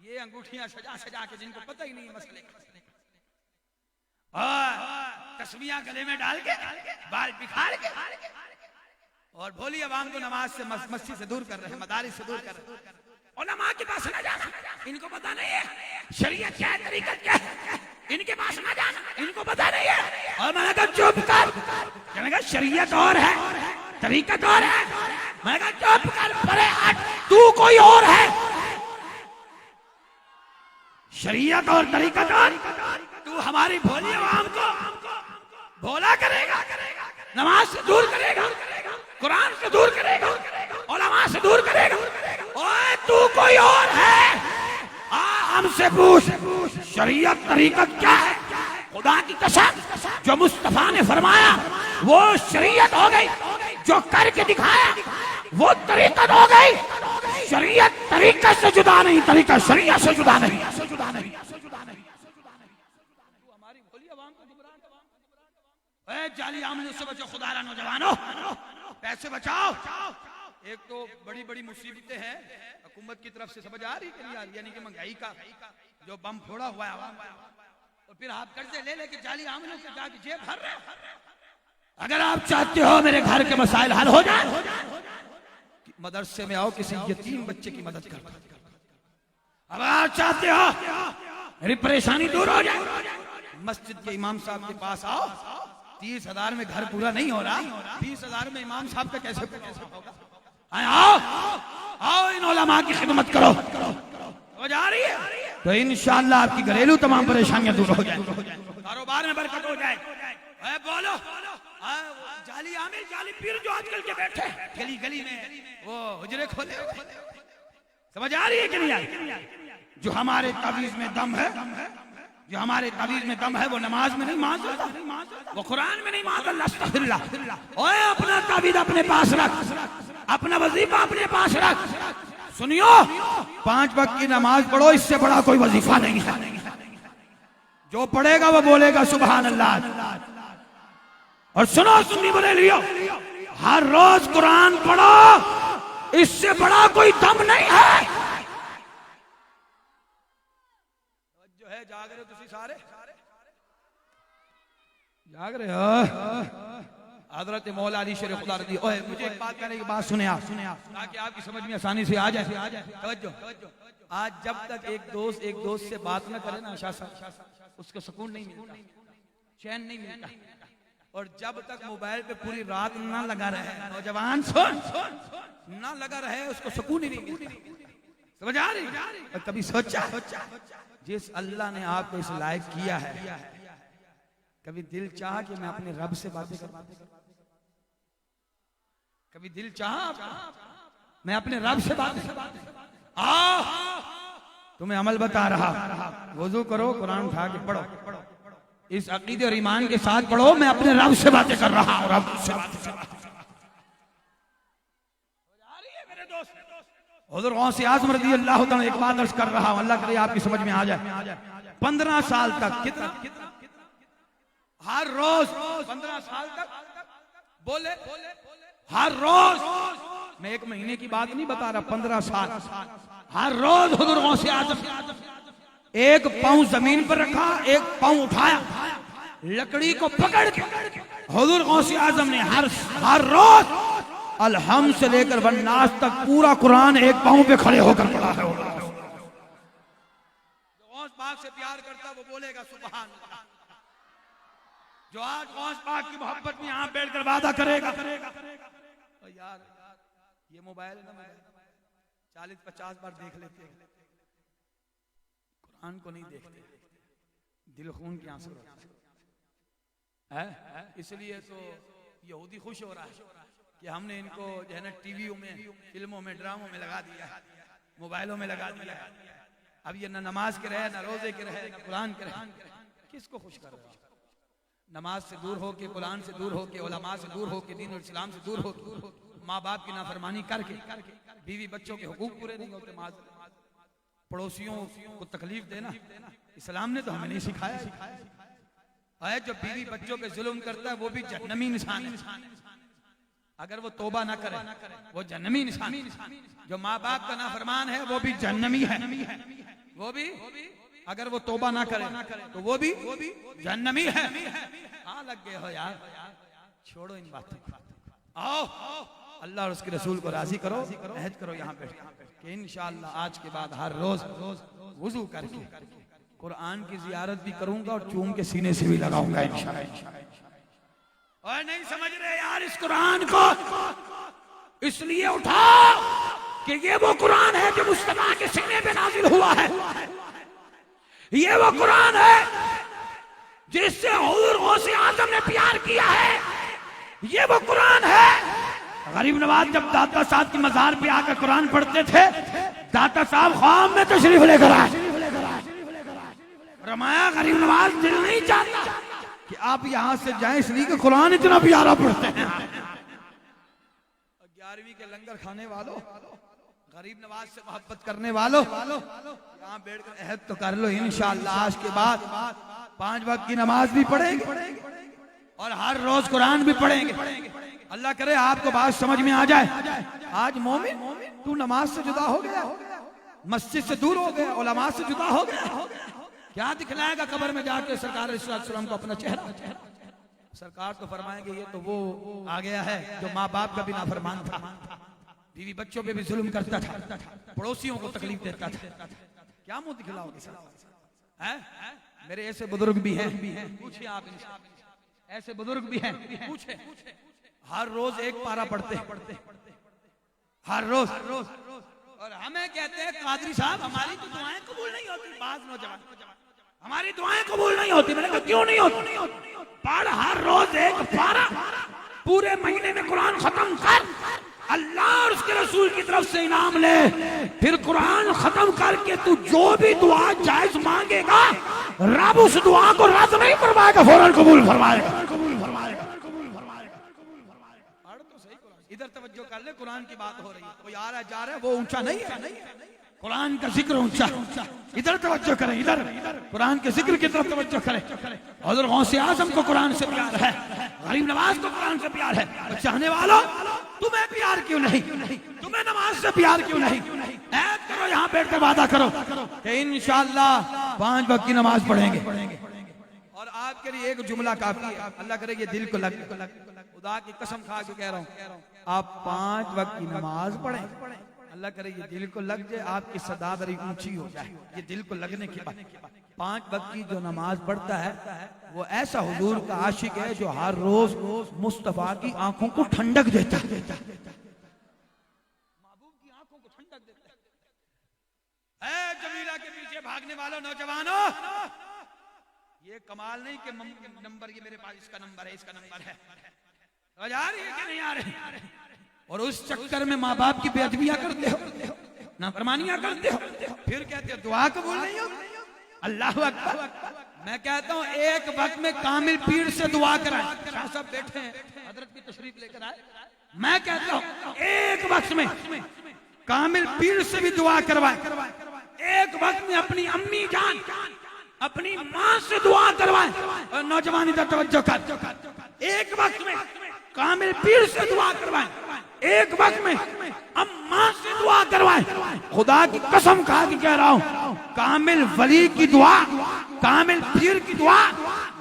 Speaker 1: ये अंगूठियां सजा सजा के जिनको पता ही नहीं मसले का, तस्बीहां गले में डाल के, बाल बिखार के और भोली अवाम को नमाज से मस्जिद से दूर कर रहे हैं, मदारिस से दूर कर रहे हैं। उलमा के पास ना जाना, इनको पता नहीं है शरीयत क्या है, तरीकत क्या है, इनके पास ना जाना, इनको पता नहीं है। और मैंने कहा चुप कर। मैंने कहा शरीयत और है, तरीकत और है। मैंने कहा चुप कर, परे हट, तू तू कोई और है। शरीयत और तरीकत तू हमारी भोली आवाम को भोला करेगा, नमाज से दूर करेगा, कुरान से दूर करेगा, उलमा से दूर करेगा। ओए तू कोई और है। हमसे पूछ शरीयत तरीकत क्या है। खुदा की कसम जो मुस्तफा ने फरमाया वो शरीयत हो गई, जो करके दिखाया वो तरीकत हो गई। शरीयत तरीकत से जुदा नहीं, तरीका शरीयत से जुदा नहीं। हमारी भोली आवाम को गुमराह, जाली आमलों से बचो खुदा नौजवानों, पैसे बचाओ। एक तो बड़ी बड़ी मुसीबतें हैं हुकूमत की तरफ से, समझ आ रही कि नहीं आ रही, यानी कि महंगाई का जो बम फोड़ा हुआ है आवाम, और फिर आप कर्जे ले लेके जाली आमलों से जाके जेब भर रहे हो। अगर आप चाहते हो मेरे घर के मसाइल हल हो जाए, मदरसे में आओ, किसी यतीम बच्चे की मदद कर दो। अब आप चाहते हो मेरी परेशानी दूर हो जाए, मस्जिद के इमाम साहब के पास आओ। 30,000 में घर पूरा नहीं हो रहा, 20,000 में इमाम साहब का कैसे होगा। आओ आओ, इन उलमा की खिदमत करो, हो जा रही है तो इंशाअल्लाह आपकी घरेलू तमाम परेशानियां दूर हो जाए, कारोबार में बरकत हो जाए। बोलो जाली आमिर, जाली पीर जो आजकल के बैठे गली गली में वो हुजरे खोले, समझ आ रही है कि नहीं आ रही। जो हमारे तावीज में दम है, जो हमारे तावीज में दम है, वो नमाज में नहीं मांगता, वो कुरान में नहीं मांगता। अस्तगफिरुल्लाह। ओए अपना तावीज अपने पास रख, अपना वजीफा अपने पास रख। सुनियो, 5 वक्त की नमाज पढ़ो, इससे बड़ा कोई वजीफा नहीं है। जो पढ़ेगा वो बोलेगा सुभान अल्लाह। और सुनो सुन्नी बरेलियों, हर रोज कुरान पढ़ो, इससे बड़ा कोई दम नहीं है। जो है जाग रहे हो तुसी सारे, जाग रहे हो। हजरत मौला अली शेर खुदा रदी, ओए मुझे एक बात कहने की बात सुने आप, ताकि आपकी समझ में आसानी से आ जाए। तवज्जो, आज जब तक एक दोस्त से बात न करे ना शाह साहब, उसको सुकून नहीं मिलता, चैन नहीं मिलता। और जब तक मोबाइल पे पूरी रात ना लगा रहे, नौजवान सुन, ना लगा रहे, उसको सुकून ही नहीं मिलता। समझ आ रही। और कभी सोचा जिस अल्लाह ने आपको इस लायक किया है, कभी दिल चाहा कि मैं अपने रब से बातें कर, कभी दिल चाहा मैं अपने रब से बातें तुम्हें अमल बता रहा, वुजू करो, कुरान उठा के पढ़ो, इस अकीदे और ईमान के साथ पढ़ो, मैं अपने रब से बातें कर रहा हूं। रब से हुज़ूर गौसे आज़म रज़ी अल्लाह तआला एक बात अर्ज कर रहा हूं, अल्लाह करे आपकी समझ में आ जाए। 15 साल तक कितना, हर रोज 15 साल तक बोले, हर रोज, मैं 1 महीने की बात नहीं बता रहा, 15 साल हर रोज हुज़ूर गौसे आज़म एक पांव जमीन पर रखा, एक पांव उठाया, लकड़ी को पकड़ के हुज़ूर गौसे आज़म ने हर रोज अलहम्द से लेकर वन्नास तक पूरा कुरान एक पांव पे खड़े होकर पढ़ा है। गौस पाक से प्यार करता वो बोलेगा सुभान अल्लाह। जो आज गौस पाक की मोहब्बत में यहाँ बैठकर वादा करेगा, तो यार ये मोबाइल है ना, 40-50 बार देख लेते हैं, कुरान को नहीं देखते, दिल खून के आंसू है। इसलिए तो यहूदी खुश हो रहा है कि हमने इनको जो है ना टीवियों में, फिल्मों में, ड्रामों में लगा दिया, मोबाइलों में लगा दिया। अब ये ना नमाज के रहे, ना रोजे के रहे, ना कुरान के रहे, किसको खुश कर रहे हो। नमाज से दूर हो के, कुरान से दूर हो के, उलमा से दूर हो के, दीन और इस्लाम से दूर हो के, माँ बाप की नाफरमानी करके, बीवी बच्चों के हुकूक पूरे नहीं होते, पड़ोसियों को तकलीफ देना इस्लाम ने तो हमें नहीं सिखाया है। जो बीवी बच्चों पे जुल्म करता है वो भी जहन्नमी इंसान है, अगर वो तौबा ना करे वो जहन्नमी इंसान। जो माँ बाप का नाफरमान है वो भी जहन्नमी है, वो भी अगर वो तौबा ना करे तो वो भी जहन्नमी है। हाँ लग गए हो यार, छोड़ो इन बातों को, आओ अल्लाह और उसके रसूल को राजी करो, अहद करो यहाँ पे कि इंशाअल्लाह आज के बाद हर रोज वुजू करके कुरान की जियारत भी करूंगा और चूम के सीने से भी लगाऊंगा इंशाअल्लाह। और नहीं समझ रहे यार इस कुरान को, इसलिए उठाओ कि ये वो कुरान है जो मुस्तफा के सीने पे नाजिल हुआ है, ये वो कुरान है जिससे हुजूर गौसे आजम ने प्यार किया है, ये वो कुरान है। गरीब नवाज जब दाता साहब की मजार पे आकर कुरान पढ़ते थे, दाता साहब ख्वाब में तशरीफ लेकर आए, रमाया गरीब नवाज दिल नहीं चाहता कि आप यहां से जाएं, इसलिए कि कुरान इतना प्यारा पढ़ते हैं। 11वीं के लंगर खाने वालों, गरीब नवाज से मोहब्बत करने वालों, यहाँ बैठकर अहद तो कर लो, इंशाअल्लाह आज के बाद 5 वक्त की नमाज भी पढ़ेंगे और हर रोज कुरान भी पढ़ेंगे। अल्लाह करे आपको बात समझ में आ जाए। आज मोमिन तू नमाज से जुदा हो गया, मस्जिद से दूर हो गया, उलमा से जुदा हो गया, क्या दिखलाएगा कब्र में जाके सरकार अलैहिस्सलाम को अपना चेहरा? सरकार तो फरमाएंगे ये तो वो आ गया है जो माँ बाप का भी नाफरमान था, बीवी बच्चों पे भी जुल्म करता था, पड़ोसियों को तकलीफ देता था, क्या मुंह दिखलाओगे सर? मेरे ऐसे बुजुर्ग भी हैं, पूछिए आप, ऐसे बुजुर्ग भी हैं, पूछे, हर रोज एक पारा पढ़ते, हर रोज, और हमें कहते हैं कादरी साहब हमारी तो दुआएं कबूल नहीं होती। बाज नौजवान, हमारी दुआएं कबूल नहीं होती। मैंने कहा क्यों नहीं होती? पढ़ हर रोज एक पारा, पूरे महीने में कुरान खत्म कर, अल्लाह और उसके रसूल की तरफ से इनाम ले। फिर कुरान खत्म करके तू जो भी दुआ जायज मांगेगा, रब उस दुआ को रद्द नहीं फरमाएगा, फौरन कबूल फरमाएगा। इधर तवज्जो कर ले, कुरान की बात हो रही है, कोई आ रहा है जा रहा है, वो ऊंचा नहीं है, कुरान का जिक्र ऊंचा। इधर तवज्जो करें, इधर कुरान के जिक्र की तरफ तवज्जो करें। हज़रत गौसे आज़म को कुरान से प्यार है, गरीब नवाज को कुरान से प्यार है। चाहने वालों तुम्हें प्यार क्यों नहीं? तुम्हें नमाज से प्यार क्यों नहीं? ऐद करो, यहाँ बैठ कर वादा करो कि इंशाअल्लाह 5 वक्त की नमाज पढ़ेंगे। और आपके लिए एक जुमला काफी है, अल्लाह करे ये दिल को लग, खुदा की कसम खा के कह रहा हूँ, आप 5 वक्त की नमाज पढ़ें, अल्लाह करे ये दिल को लग जाए, आपकी सदा बड़ी ऊंची हो जाए। ये दिल को लगने के बाद 5 वक्त की जो नमाज पढ़ता है वो ऐसा हुजूर का आशिक है जो हर रोज मुस्तफा की आंखों को ठंडक देता है, महबूब की आंखों को ठंडक देता है। जमीला के पीछे भागने वालों नौजवानों, ये कमाल नहीं कि नंबर ये मेरे पास इसका नंबर है, इसका नंबर है, आ रही है कि नहीं आ रही? और उस चक्कर में माँ बाप की बेअदबियां करते हो, नाफरमानियां करते हो, फिर कहते हो दुआ कबूल नहीं हो। अल्लाह अकबर। मैं कहता हूँ एक वक्त में कामिल पीर से दुआ कराएं। शाह साहब बैठे हैं, हजरत की तशरीफ लेकर आए। मैं कहता हूँ एक वक्त में कामिल पीर से भी दुआ करवाएं, एक वक्त में अपनी अम्मी जान, अपनी माँ से दुआ करवाएं। और नौजवान इधर तवज्जो कर, एक वक्त में कामिल पीर से दुआ करवाएं, एक वक्त में अम्मा से दुआ करवाएं। खुदा की कसम खा के कह रहा हूं, कामिल वली की दुआ, कामिल पीर की दुआ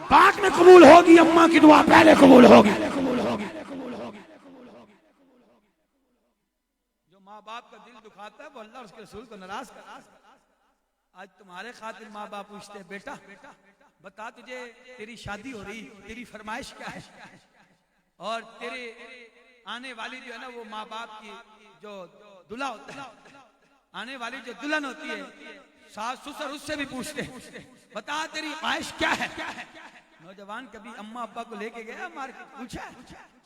Speaker 1: बाद में कबूल होगी, अम्मा की दुआ पहले कबूल होगी। जो माँ बाप का दिल दुखाता है वो अल्लाह और उसके रसूल को नाराज कर। आज तुम्हारे खातिर माँ बाप पूछते हैं, बेटा बता तुझे तेरी शादी हो रही, तेरी फरमाइश क्या है? और तेरे आने वाली जो है ना वो माँ बाप की जो दुल्हा होता है, आने वाली जो दुल्हन होती है, सास ससुर उससे भी पूछते हैं, बता तेरी ख्वाहिश क्या है? नौजवान कभी अम्मा अब्बा को लेके गया मार्केट, पूछा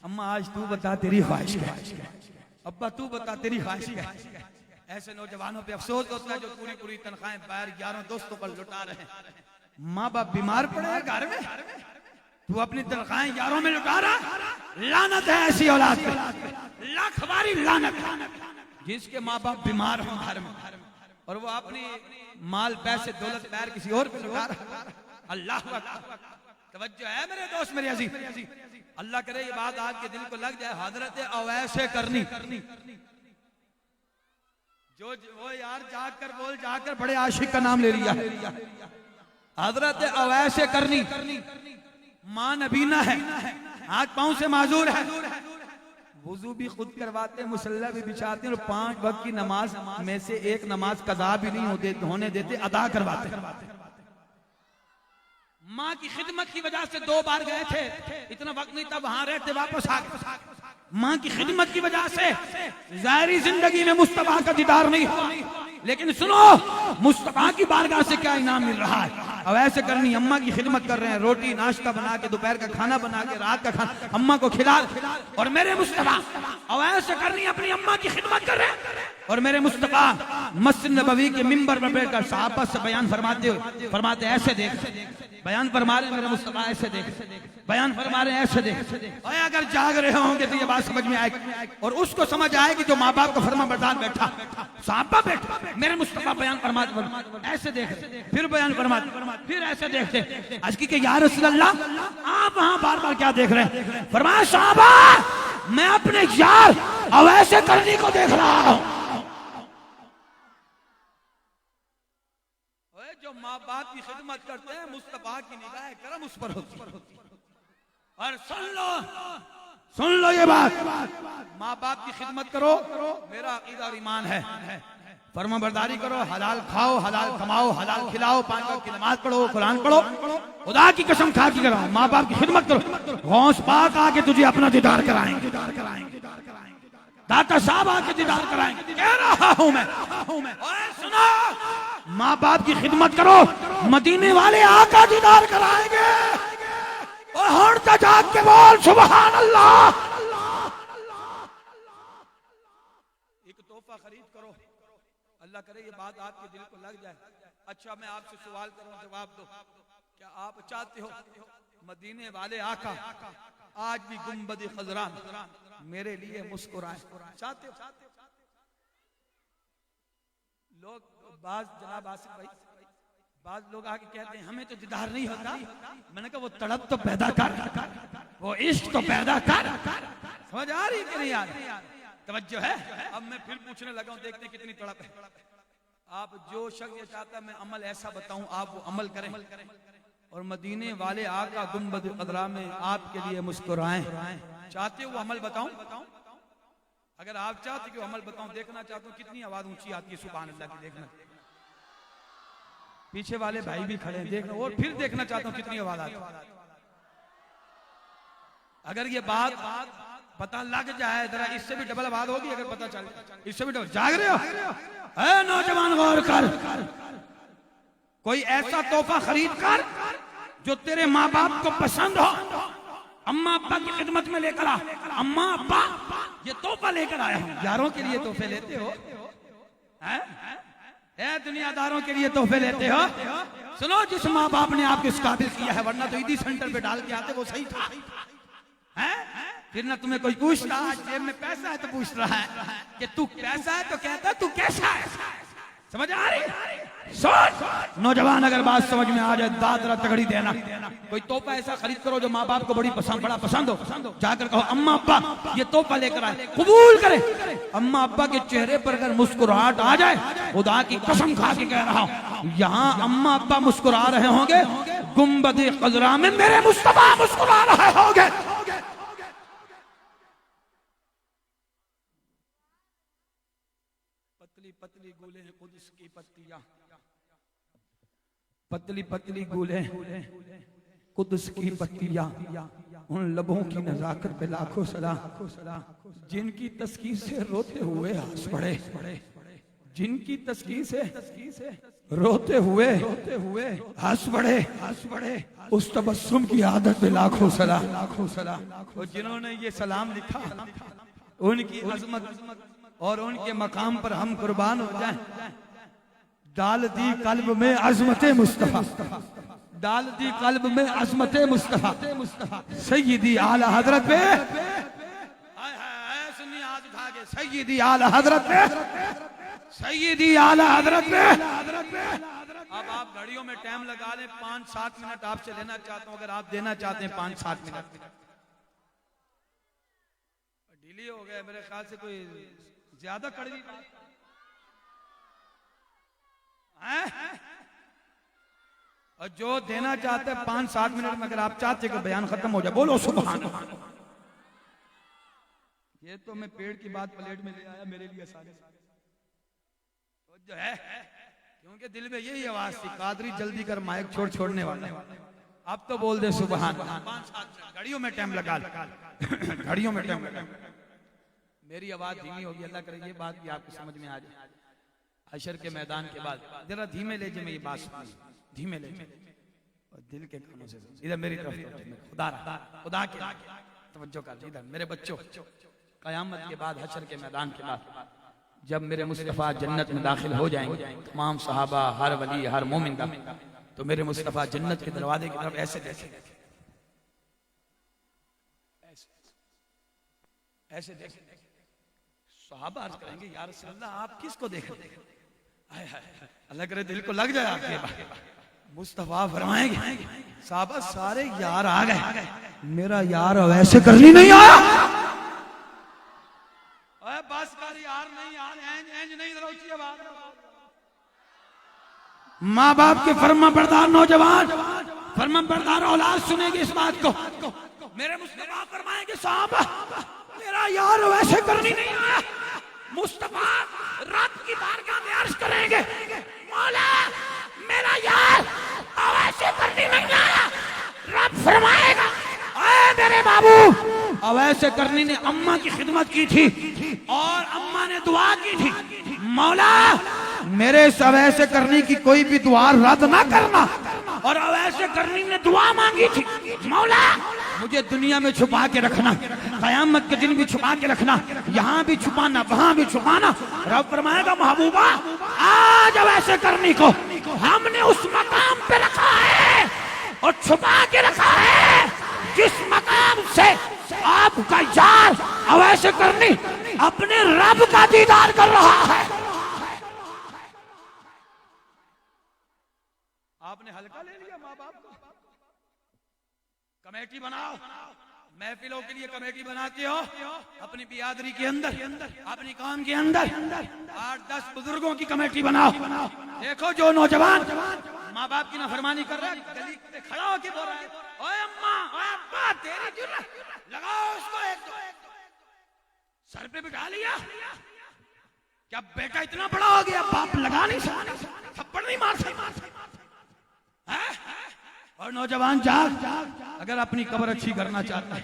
Speaker 1: अम्मा आज तू बता तेरी ख्वाहिश क्या है, अब्बा तू बता तेरी ख्वाहिश क्या है? ऐसे नौजवानों पे अफसोस होता है जो पूरी पूरी तनख्वाहें बाहर यारों दोस्तों पर लुटा रहे हैं। माँ बाप बीमार पड़े हैं घर में, तू अपनी तनख्वाहें यारों में लुटा रहा, लानत है ऐसी औलाद पे, लाख बारी लानत। जिसके माँ बाप बीमार हो घर में और वो अपनी माल पैसे दौलत पैर किसी और पे लुटा रहा, अल्लाह तवज्जो है मेरे दोस्त, मेरे अजीज। अल्लाह करे ये बात आपके दिल को लग जाए। हजरत अवैसे करनी जो वो यार जाकर बोल, जाकर बड़े आशिक का नाम ले लिया। हजरत अवैसे करनी मां नबीना है, हाथ पांव से माजूर है, वुजू भी खुद करवाते, मुसल्ला भी बिछाते और 5 वक्त की नमाज में से एक नमाज कज़ा भी नहीं होने देते, अदा करवाते। माँ की खिदमत की वजह से 2 बार गए थे, इतना वक्त नहीं था, वहां रहते, वापस आ गए। माँ की खिदमत की वजह से ज़ाहिरी जिंदगी में मुस्तफा का दीदार नहीं हुआ, लेकिन सुनो मुस्तफा की बारगाह से क्या इनाम मिल रहा है। अब ऐसे करनी, अम्मा की खिदमत कर रहे हैं, रोटी नाश्ता बना के, दोपहर का खाना बना के, रात का खाना अम्मा को खिला, और मेरे मुस्तफा अब ऐसे करनी अपनी अम्मा की खिदमत कर रहे हैं, और मेरे मुस्तफा मस्जिद नबवी के मिंबर पर बैठकर सहाबा से बयान फरमाते ऐसे देख, बयान फरमा रहे मेरे मुस्तफा ऐसे देख, बयान फरमा रहे ऐसे देख। और अगर जाग रहे होंगे तो ये बात समझ में आएगी, और उसको समझ आएगी जो माँ बाप का फरमा बरदार बैठा, सहाबा बैठा, मेरे मुस्तफा बयान फरमाते ऐसे देख, फिर बयान फरमाते, फिर ऐसे देखते। आज की या रसूल अल्लाह, आप वहां बार बार क्या देख रहे हैं? फरमाया सहाबा मैं अपने यार अब ऐसे करने को देख रहा हूं। जो माँ बाप की खिदमत करते हैं मुस्तफा की निगाह करम उस पर होती है। और सुन लो ये बात, माँ बाप की खिदमत करो, मेरा अकीदा और ईमान है, फर्मा बरदारी करो, हलाल खाओ, हलाल कमाओ, हलाल खिलाओ, 5 वक्त की नमाज पढ़ो, कुरान पढ़ो, खुदा की कसम खा के करो, माँ बाप की खिदमत करो, गौस पाक आके तुझे अपना दीदार कराएंगे, दाता साहब आके दीदार कराएंगे, कह रहा हूं मैं। और सुनो, माँ बाप की खिदमत करो, मदीने वाले आका दीदार कराएंगे। और हड़ता जाग के बोल सुभान अल्लाह। एक तोहफा खरीद करो, अल्लाह करे ये बात आपके दिल को लग जाए। अच्छा मैं आपसे सवाल करूं, जवाब दो, क्या आप चाहते हो मदीने वाले आका आज भी गुंबद खजरा मेरे लिए मुस्कुराए? चाहते हो? लोग जनाब आसिफ भाई, बाज लोग आके कहते हैं हमें तो दीदार नहीं होता। मैंने कहा वो तड़प तो पैदा कर, वो इश्क तो पैदा कर। समझ आ रही कि नहीं आ रही? तवज्जो है? अब मैं फिर पूछने लगा हूं, देखते कितनी तड़प है। आप जो शख्स ये चाहता मैं अमल ऐसा बताऊं, आप वो अमल करें, और मदीने वाले आका गुंबद खजरा में आपके लिए मुस्कुराएं। चाहते हो वो अमल बताऊं? अगर आप चाहते कि वो अमल बताऊं, देखना चाहते हो कितनी आवाज ऊंची आती है सुभान अल्लाह की, देखना। पीछे वाले भाई भी खड़े हैं, देखना। और फिर देखना चाहता हूं कितनी आवाज आती है। अगर ये बात पता लग जाए जरा, इससे भी डबल आवाज होगी। अगर पता चल, इससे भी डबल। जाग रहे हो? है नौजवान, गौर कर, कोई ऐसा तोहफा खरीद कर जो तेरे माँ बाप को पसंद हो। अम्मा अब्बा की खिदमत में लेकर आ, अम्मा अब्बा ये तोहफा लेकर आया हूं। यारों के लिए तोहफे लेते हो, दुनियादारों के लिए तोहफे लेते हो। सुनो, जिस माँ बाप ने आपको इस काबिल किया है, वरना तो ईदी सेंटर पे डाल के आते, वो सही था। फिर ना तुम्हें कोई पूछ रहा है जेब में पैसा है तो पूछ रहा है कि तू पैसा है, तो कहता तू कैसा है। समझ आ रही? सोच नौजवान, अगर बात समझ में आ जाए दादरा तगड़ी देना। कोई तोहफा ऐसा खरीद करो जो माँ बाप को बड़ा पसंद हो, जाकर कहो अम्मा अब्बा ये तोहफा लेकर आए, कबूल करे। अम्मा अब्बा के चेहरे पर अगर मुस्कुराहट आ जाए, खुदा की कसम खा के कह रहा हूं, यहाँ अम्मा अब्बा मुस्कुरा रहे होंगे, गुंबद खजरा में मेरे मुस्तफा मुस्कुरा रहे होंगे। पतली गुले कुद्स की पत्तियां, पतली पतली गुले कुद्स की पत्तियां, उन लबों की नजाकत पे लाखों सलाम, जिनकी तस्कीर से रोते हुए हंस पड़े, जिनकी तस्कीर से रोते हुए हंस पड़े, उस तबस्सुम की आदत पे लाखों सलाम। और जिन्होंने ये सलाम लिखा, उनकी अजमत और उनके मकाम पर हम कुर्बान हो जाएं। डाल दी कल्ब में अजमते मुस्तफा, डाल दी कल्ब में अजमते मुस्तफा, सैयदी आला हजरत पे सुन्नी हाथ उठा के, सैयदी आला हजरत पे, सैयदी आला हजरत पे। अब आप घड़ियों में टाइम लगा लें, 5-7 मिनट आपसे लेना चाहता हूं, अगर आप देना चाहते हैं 5-7 मिनट। डिले हो गया मेरे ख्याल से, कोई ज्यादा कड़वी और जो देना चाहते हैं 5-7 मिनट में, अगर आप चाहते कि बयान खत्म हो जाए, बोलो सुभान अल्लाह। ये तो मैं पेड़ की बात प्लेट में ले आया मेरे लिए आसानी तो जो है, क्योंकि दिल में यही आवाज थी, कादरी जल्दी कर माइक छोड़ने वाला। अब तो बोल दे सुभान अल्लाह। 5-7 घड़ियों में टाइम लगा, घड़ियों में टाइम लगा। मेरी आवाज धीमी होगी, अल्लाह करे ये बात भी आपको समझ में आ जाए। हशर के मैदान के बाद जरा धीमे ले मैं ये बात सुनी, धीमे ले और दिल के कानों से इधर मेरी तरफ खुदा के तवज्जो कर, इधर मेरे बच्चों। कयामत के बाद, हशर के मैदान के बाद, जब मेरे मुस्तफा जन्नत में दाखिल हो जाएंगे, तमाम सहाबा, हर वली, हर मोमिन का, तो मेरे मुस्तफा जन्नत के दरवाजे की तरफ ऐसे देखेंगे, ऐसे देखेंगे। सहाबा अर्ज करेंगे या रसूल अल्लाह आप किसको देख रहे हैं? अल्लाह करे दिल को लग जाए आपके बात। मुस्तफा फरमाएंगे सहाबा सारे यार आ गए, मेरा यार वैसे करनी नहीं आया। बस कर यार, नहीं यार, एंज नहीं रोची बात। माँ बाप के फर्मा बरदार नौजवान, फर्मा बरदार औलाद सुनेगी इस बात को। मेरे मुस्तफा फरमाएंगे साहबा मेरा यार वैसे करनी नहीं आया। मुस्तफा रब की बारगाह में अर्ज करेंगे मौला मेरा यार वैसे करनी नहीं आया। रब फरमाएगा मेरे बाबू अवैसे करनी ने अम्मा की खिदमत की थी और अम्मा ने दुआ की थी, मौला मेरे अवैसे करनी की कोई भी दुआ रद्द ना करना। और अवैसे करनी ने दुआ मांगी थी, मौला मुझे दुनिया में छुपा के रखना, कयामत के दिन भी छुपा के रखना, यहाँ भी छुपाना, वहां भी छुपाना। रब फरमाएगा महबूबा आज अवैसे करनी को हमने उस मकाम पे रखा है और छुपा के रखा है जिस मकाम से आपका यार अवैसे करनी अपने रब का दीदार कर रहा है। आपने हल्का ले लिया माँ बाप को। कमेटी बनाओ, महफिलों के लिए कमेटी बनाते हो, अपनी बिरादरी के अंदर, अपनी कौम के अंदर 8-10 बुजुर्गों की कमेटी बनाओ। देखो जो नौजवान माँ बाप की नाफरमानी कर रहा है, गली पे खड़ा होकर बोल रहा है ओए अम्मा ओए अब्बा तेरी जुर्रत, लगाओ उसको एक दो। सर पे बिठा लिया, क्या बेटा इतना बड़ा हो गया बाप लगा नहीं सकता, थप्पड़ नहीं मार सकता। और नौजवान जाग, अगर अपनी कब्र अच्छी करना चाहता है,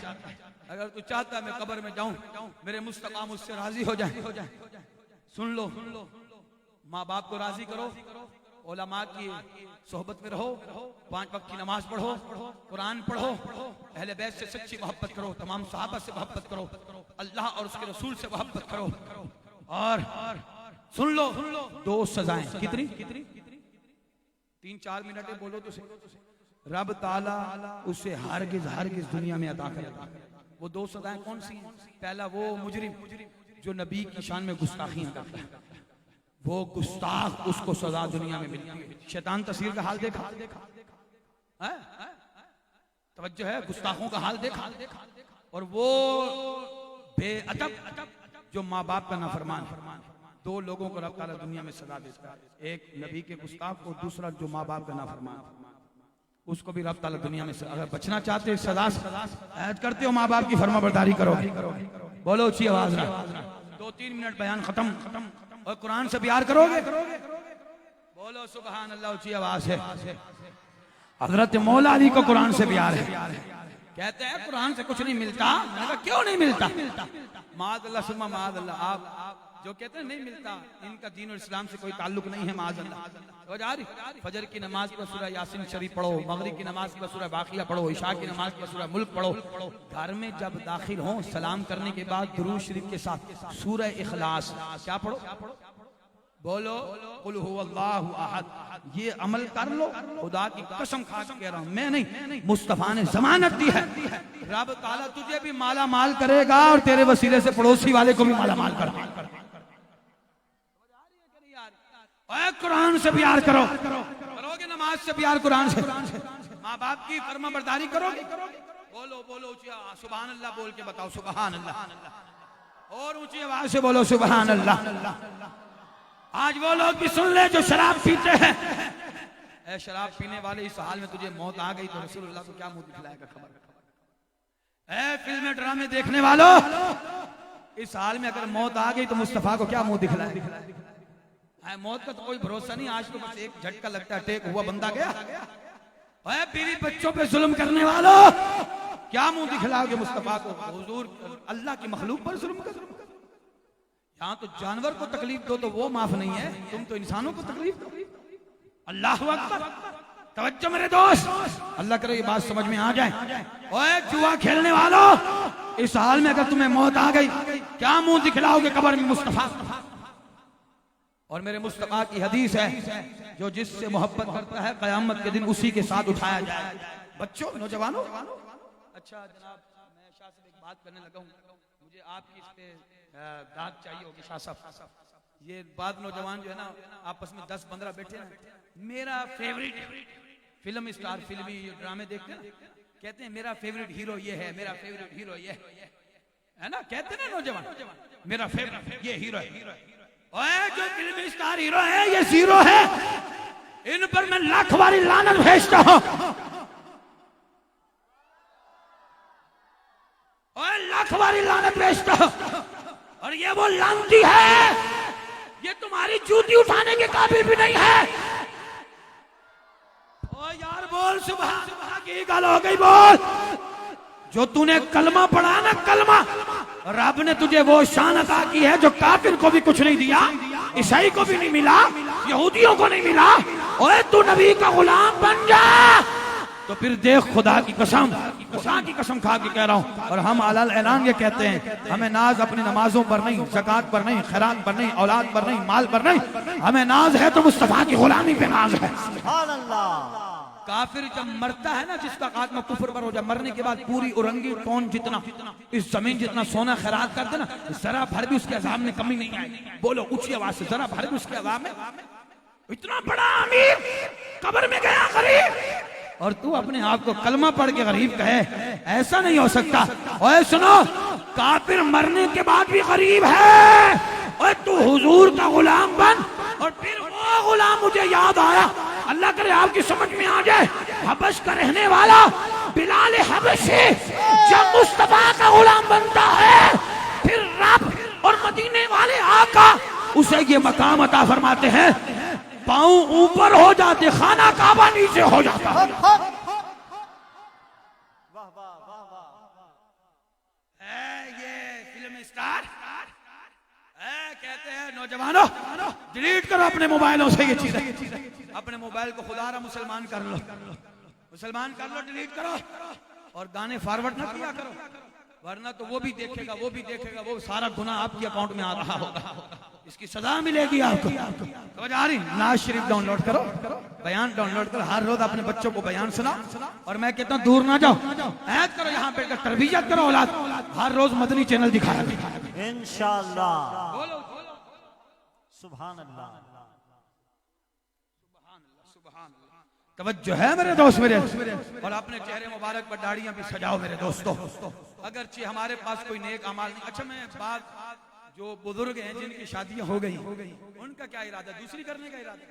Speaker 1: अगर तू चाहता है मैं कब्र में जाऊं मेरे मुस्तफा मुझसे राजी हो जाए, सुन लो माँ बाप को राजी करो, उलमा की सोहबत में रहो, 5 वक्त की नमाज पढ़ो, कुरान पढ़ो, अहले बैत से सच्ची मोहब्बत करो, तमाम सहाबा से मोहब्बत करो, अल्लाह और उसके रसूल से मोहब्बत करो। और सुन लो 2 सजाएं, कितनी 3-4 मिनट बोलो तो रब ताला उसे हरगिज दुनिया में अता करेगा। वो 2 सजाएं कौन सी हैं? पहला वो मुजरिम जो नबी की शान में गुस्ताखियां करता है, वो गुस्ताख उसको सजा दुनिया में मिलती है। शैतान तस्वीर का हाल देखा, तवज्जो है, गुस्ताखों का हाल देखा। और वो बेअदब जो माँ बाप का नाफरमान, 2 लोगों को रब ताला दुनिया में सजा देता है, एक नबी के गुस्ताख और दूसरा जो माँ बाप का नाफरमान, उसको भी रब ताला दुनिया में अगर बचना चाहते हो सजा ऐड करते हो माँ बाप की फरमाबरदारी करो। बोलो अच्छी आवाज ना, 2-3 मिनट बयान खत्म। और कुरान से प्यार करोगे, बोलो सुभान अल्लाह, ऊंची आवाज है। हजरत मौला अली को कुरान से प्यार है, कहते हैं कुरान से कुछ नहीं मिलता। मैंने कहा क्यों नहीं मिलता? माज़अल्लाह सुम्मा माज़अल्लाह, आप जो कहते हैं नहीं मिलता, इनका दीन और इस्लाम से कोई ताल्लुक नहीं है। माज़अल्लाह फजर की नमाज पर सूरह यासीन शरीफ पढ़ो, मगरिब की नमाज पर सूरह बाकिया पढ़ो, इशा की नमाज पर सूरह मुल्क पढ़ो। घर में जब दाखिल हो सलाम करने के बाद दुरूद शरीफ के साथ सूरह इखलास क्या पढ़ो? बोलो कुल हुवल्लाहु अहद। ये अमल कर लो, खुदा की कसम खा के कह रहा हूं, मैं नहीं, मुस्तफा ने जमानत दी है। रब ताला तुझे भी माला माल करेगा और तेरे वसीले से पड़ोसी वाले को भी माला माल कर देगा। कुरान से प्यार करोगे, नमाज से प्यार, कुरान से, माँ बाप की फरमाबरदारी करोगे। बोलो सुभान अल्लाह बोल के बताओ सुभान अल्लाह, और ऊंची आवाज से बोलो सुभान अल्लाह। आज वो लोग भी सुन ले जो शराब पीते हैं। ऐ शराब पीने वाले, इस हाल में तुझे मौत आ गई तो रसूलुल्लाह को क्या मुंह दिखलाएगा? खबर। ऐ फिल्में ड्रामे देखने वालों, इस हाल में अगर मौत आ गई तो मुस्तफा को क्या मुंह दिखलाएगा? मौत का तो कोई भरोसा नहीं। आज तो बस एक झटका लगता है, टेक हुआ बंदा गया। बीवी बच्चों पे जुल्म करने वालों, क्या मुंह दिखलाओगे मुस्तफा को? हुजूर अल्लाह की मखलूक पर जुल्म कर, यहाँ तो जानवर को तकलीफ दो तो वो माफ नहीं है, तुम तो इंसानों को तकलीफ दो। अल्लाह अकबर। तवज्जो मेरे दोस्त, अल्लाह करे ये बात समझ में आ जाए। ओए जुआ खेलने वालों, इस हाल में अगर तुम्हें मौत आ गई, क्या मुंह दिखलाओगे कब्र में मुस्तफा? और मेरे मुस्तफा की हदीस है, जो जिससे मोहब्बत करता है कयामत के दिन उसी के साथ उठाया जाए। बच्चों, नौजवानों, अच्छा जनाब, मैं शाह साहब एक बात करने लगा हूँ, मुझे आपकी इस पे दाद चाहिए होगी शाह साहब। ये बाद नौजवान जो है ना आपस में 10-15 बैठे हैं, मेरा फेवरेट फिल्म स्टार, फिल्मी ड्रामे देखते हैं ना, कहते हैं मेरा फेवरेट हीरो ये है, मेरा फेवरेट हीरो ये है ना, कहते हैं ना नौजवान, मेरा फेवरेट ये हीरो है। ओए जो फिल्मी स्टार हीरो है ये जीरो है, इन पर मैं लाख बारी लानत भेजता हूं। ओए लाख बारी लानत भेजता हूं। और ये वो लानती है, ये तुम्हारी जूती उठाने के काबिल भी नहीं है। ओ यार बोल, सुबह की गल हो गई, बोल। जो तूने कलमा पढ़ा ना, कलमा, रब ने तुझे वो शान अता की है जो काफिर को भी कुछ नहीं दिया, ईसाई को भी नहीं मिला, यहूदियों को नहीं मिला। ओए तू नबी का गुलाम बन जा, तो फिर देख खुदा की कसम, खुदा की कसम खा के कह रहा हूं। और हम अलल ऐलान ये कहते हैं, हमें नाज अपनी नमाजों पर नहीं, ज़कात पर नहीं, खैरात पर नहीं, औलाद पर नहीं, माल पर नहीं, हमें नाज है तो मुस्तफा की गुलामी पे नाज है। काफिर जब मरता है ना, जिसका खात्मा कुफर पर हो जाए, मरने के बाद पूरी औरंगी कौन जितना, इस जमीन जितना सोना खैरात कर देना, जरा भर भी उसके अजाब में कमी नहीं आई। बोलो ऊंची आवाज से, जरा भर भी उसके अजाब में। इतना बड़ा अमीर कब्र में गया गरीब, और तू अपने आप को कलमा पढ़ के गरीब कहे, ऐसा नहीं हो सकता। ओए सुनो, काफिर मरने के बाद भी गरीब है। ओए तू हुजूर का गुलाम बन। और फिर वो गुलाम, मुझे याद आया, अल्लाह करे आपकी समझ में आ जाए, हबश का रहने वाला बिलाल हबशी जब मुस्तफा का गुलाम बनता है, फिर रब और मदीने वाले आका उसे ये मकाम अता फरमाते हैं, पांव ऊपर हो जाते, खाना काबा नीचे हो जाता।
Speaker 2: वाह वाह वाह वाह।
Speaker 1: ये फिल्म स्टार कहते हैं नौजवानों, डिलीट करो अपने मोबाइलों से ये चीजें, अपने मोबाइल को खुदारा मुसलमान कर लो, मुसलमान कर लो, डिलीट करो, और गाने फॉरवर्ड ना किया करो, वरना तो वो भी देखेगा, वो भी देखेगा, वो सारा गुनाह आपके अकाउंट में आ रहा होगा, इसकी सजा मिलेगी आपको। समझ आ रही? नाज शरीफ डाउनलोड करो, बयान डाउनलोड करो, हर रोज अपने बच्चों को बयान सुना। और मैं कहता हूँ दूर ना जाओ, ऐद करो, यहाँ पे तरबियत करो औलाद, हर रोज मदनी चैनल दिखाया
Speaker 2: इंशाअल्लाह। सुभान अल्लाह,
Speaker 1: तवज्जो है मेरे दोस्त मेरे, और अपने चेहरे मुबारक पर दाढ़ियां भी सजाओ मेरे दोस्तों। अगरचे हमारे पास कोई नेक अमाल नहीं। अच्छा, मैं बात, जो बुजुर्ग हैं जिनकी शादियां हो गई, उनका क्या इरादा? दूसरी करने का इरादा,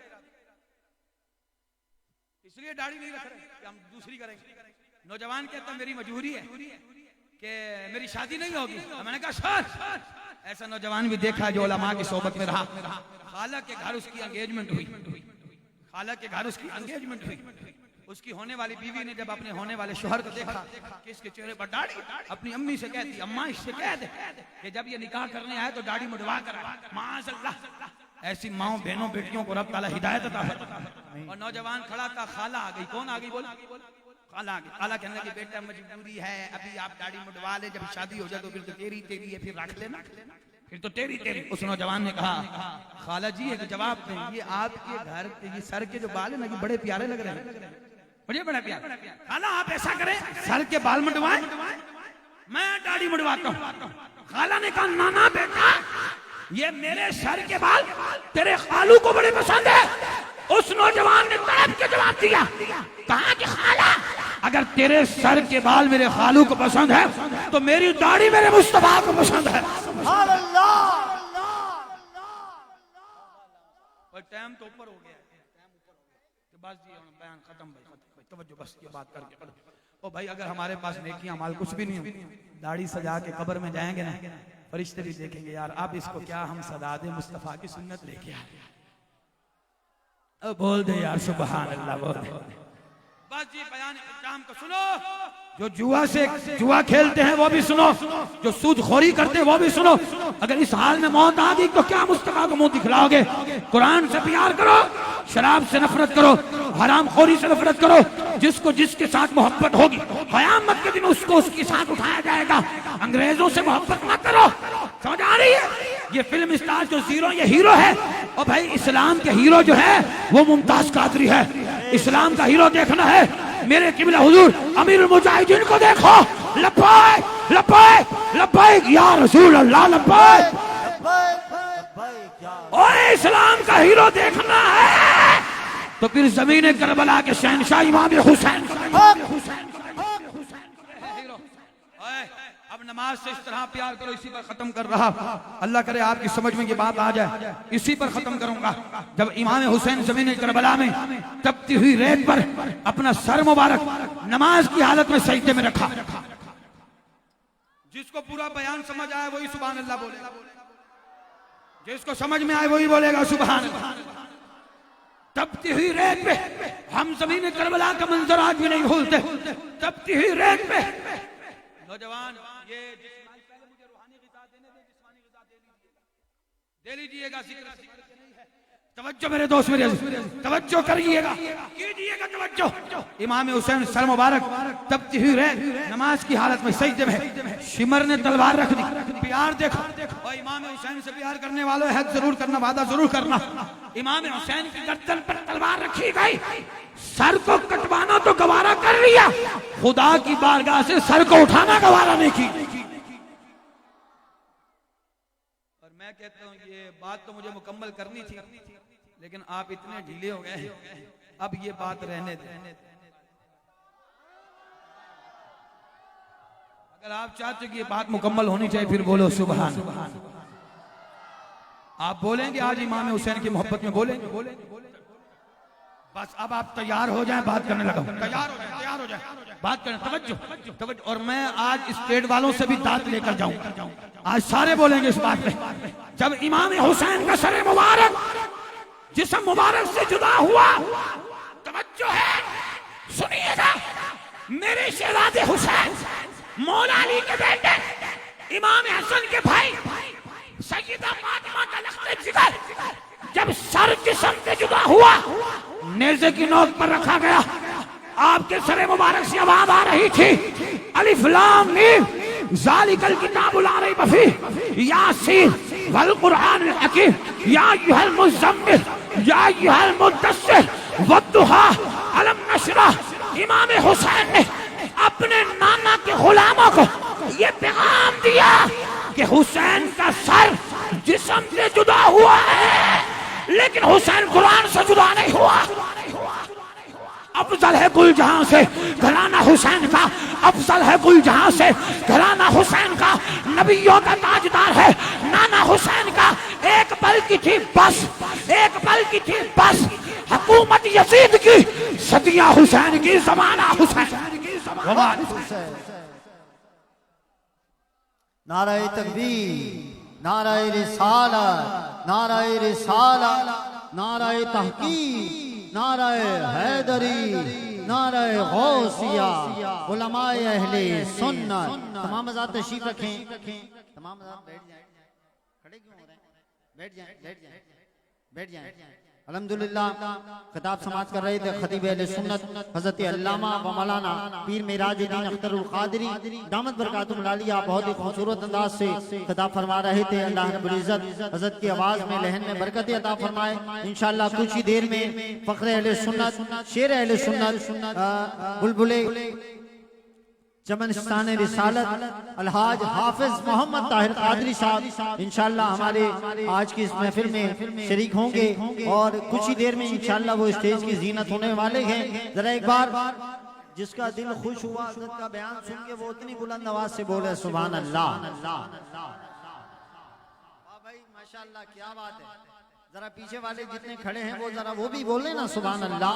Speaker 1: इसलिए दाढ़ी नहीं रख रहे कि हम दूसरी करेंगे। नौजवान कहता मेरी मजबूरी है कि मेरी शादी नहीं होगी। मैंने कहा सर, ऐसा नौजवान भी देखा जो उलमा की सोबत में रहा, खाला के घर उसकी एंगेजमेंट हुई, खाला के घर उसकी एंगेजमेंट हुई, उसकी होने वाली बीवी ने जब अपने होने वाले शोहर को देखा कि इसके चेहरे पर दाढ़ी, अपनी अम्मी से कहती, अम्मा इससे कह दे कि जब ये निकाह करने आए तो दाढ़ी मुड़वा कर आए। माशाअल्लाह, ऐसी माओ बहनों बेटियों को रब ताला हिदायत अता फरमाए। और नौजवान खड़ा था, खाला आ गई। कौन आ गई? बोल, खाला आ गई। खाला कहने लगी बेटा मजबूरी है, अभी आप दाढ़ी मुड़वा ले, जब शादी हो जाए तो फिर तो तेरी तेरी है, फिर रख लेना, फिर तो तेरी तेरी। उस नौजवान ने कहा, खाला जी एक जवाब दें, ये आपके घर के ये सर के जो बाल है ना, ये बड़े प्यारे लग रहे हैं, बड़ा प्यारा। खाला आप ऐसा करें, सर के बाल मुड़वाएं, मैं दाढ़ी मुड़वाता हूँ। खाला ने कहा ना ना बेटा, ये मेरे सर के बाल तेरे खालू को बड़े पसंद है। उस नौजवान ने तड़प के जवाब दिया, कहा कि खाला अगर तेरे सर के बाल मेरे खालू को पसंद है तो मेरी दाढ़ी मेरे मुस्तफा को पसंद है। टाइम तो ऊपर हो गया, बस जी बयान खत्म भाई, तवज्जो बस ये बात करके पढ़ो। ओ भाई, अगर हमारे पास नेकियां माल कुछ भी नहीं हो, दाढ़ी सजा के कब्र में जाएंगे ना, फरिश्ते भी देखेंगे यार अब इसको क्या हम सदादे मुस्तफा की सुन्नत लेके आए। अब बोल दे यार सुभान अल्लाह, बोल दे। बस जी बयान इल्जाम को सुनो। जो जुआ खेलते हैं वो भी सुनो, जो सूदखोरी करते हैं वो भी सुनो। अगर इस हाल में मौत आ गई तो क्या मुस्तफा को मुंह दिखलाओगे? कुरान से प्यार करो, शराब से नफरत करो, हराम खोरी से नफरत करो। जिसको जिसके साथ मोहब्बत होगी क़यामत के दिन उसको उसके साथ उठाया जाएगा। अंग्रेजों से मोहब्बत मत करो। समझ आ रही है? ये फिल्म स्टार जो जीरो ये हीरो है, और भाई इस्लाम के हीरो जो है वो मुमताज कादरी है। इस्लाम का हीरो देखना है, मेरे किबला हुजूर अमीरुल मुजाहिदीन को देखो। लब्बैक लब्बैक लब्बैक या रसूल अल्लाह, लब्बैक। ओए इस्लाम का हीरो देखना है तो फिर जमीन करबला के शहंशाह इमाम हुसैन को देखो। अब नमाज से इस तरह प्यार करो। इसी पर खत्म कर रहा, अल्लाह करे आपकी समझ में ये बात आ जाए। इसी पर खत्म करूंगा। जब इमाम हुसैन जमीन करबला में तपती हुई रेत पर अपना सर मुबारक नमाज की हालत में सजदे में रखा, जिसको पूरा बयान समझ आया वही सुभान अल्लाह बोलेगा, जिसको समझ में आए वही बोलेगा सुभान अल्लाह। तपती हुई रेत पे हम जमीन करबला का मंजर आज भी नहीं भूलते। तपती हुई रेत पे नौजवान, ये पहले मुझे रूहानी ग़िज़ा देने दे, जिस्मानी ग़िज़ा दे लीजिएगा। तवज्जो मेरे दोस्त, मेरे तवज्जो करिएगा, कीजिएगा तवज्जो। इमाम हुसैन सर मुबारक तपती हुई रेत नमाज की हालत में सजदे में, शिमर ने तलवार रख दी। प्यार देखो, और इमाम हुसैन से प्यार करने वालों हद जरूर करना, वादा जरूर करना। इमाम हुसैन की गर्दन पर तलवार रखी गई, सर को कटवाना तो गवारा कर लिया, खुदा की बारगाह से सर को उठाना गवारा नहीं की। और मैं कहता हूं ये बात तो मुझे मुकम्मल करनी थी, लेकिन आप इतने ढीले हो गए, अब ये बात रहने दें। अगर आप चाहते कि ये बात मुकम्मल होनी चाहिए फिर बोलो सुभान। आप बोलेंगे आज इमाम हुसैन की मोहब्बत में बोलेंगे। बस अब आप तैयार हो जाएं, बात करने लगा। तैयार हो जाए बात करने। तवज्जो। और मैं आज स्टेट वालों से भी दाद लेकर जाऊं। आज सारे बोलेंगे इस बात पे। जब इमाम हुसैन का सर मुबारक जिस्म मुबारक से जुदा हुआ, तवज्जो है, सुनिएगा। मेरे शहजादे हुसैन मौला अली के बेटे इमाम हसन के भाई सैयदा फातिमा का लख्त जिगर जब सर जिस्म से जुदा हुआ, नेज़े की नोक पर रखा गया, आपके सर मुबारक से आवाज आ रही थी, अलिफ लाम मीम ज़ालिकल किताबु ला रैब फीह यासीन वल कुरआनिल हकीम या अय्युहल मुज़म्मिल या अय्युहल मुद्दस्सिर वद्दुहा अलम नशरह। इमाम हुसैन ने अपने नाना के गुलामों को ये पैगाम दिया कि हुसैन का सर जिस्म से जुदा हुआ है, लेकिन हुसैन कुरान से जुदा नहीं हुआ। अफजल है कुल जहां से घराना हुसैन का, अफजल है कुल जहां से घराना हुसैन का, नबियों का ताजदार है नाना हुसैन का। एक पल की थी बस, एक पल की थी बस, हुकूमत यजीद की, सदियां हुसैन की, जमाना हुसैन।
Speaker 2: नाराए तकबीर, नाराए रिसालत, नाराए रिसालत, नाराए तहकीक, नाराए हैदरी, नाराए गौसिया, उलमाए अहले सुन्नत। तमाम हज़रात तशरीफ रखें, तमाम हज़रात बैठ जाएं। खड़े क्यों हो रहे हैं? बैठ जाएं, बैठ जाएं, बैठ जाएं। अल्हम्दुलिल्लाह खिताब समाज कर रहे थे खतीब अहले सुन्नत हज़रत अल्लामा व मौलाना पीर मिराजुद्दीन अख्तरुल क़ादरी दामत बरकातुहुल आलिया। बहुत ही खूबसूरत अंदाज से खिताब फरमा रहे थे। अल्लाह रब्बुल इज़्ज़त हज़रत की आवाज़ में, लहन में बरकत अता फरमाए। इंशाअल्लाह कुछ ही देर में फ़ख्र अहले सुन्नत, शेर अहले सुन्नत, बुलबुले चमनस्तान रिसालत अलहाज हाफिज मोहम्मद ताहिर कादरी साहब इंशाअल्लाह हमारे आज की इस महफिल में शरीक होंगे, और कुछ ही देर में इंशाअल्लाह वो स्टेज की जीनत होने वाले हैं। जरा एक बार जिसका दिल खुश हुआ हज़रत का बयान सुन के वो उतनी बुलंद आवाज से बोले सुभान अल्लाह। भाई माशाअल्लाह क्या बात है। जरा पीछे वाले जितने खड़े हैं वो जरा वो भी बोले ना सुभान अल्लाह।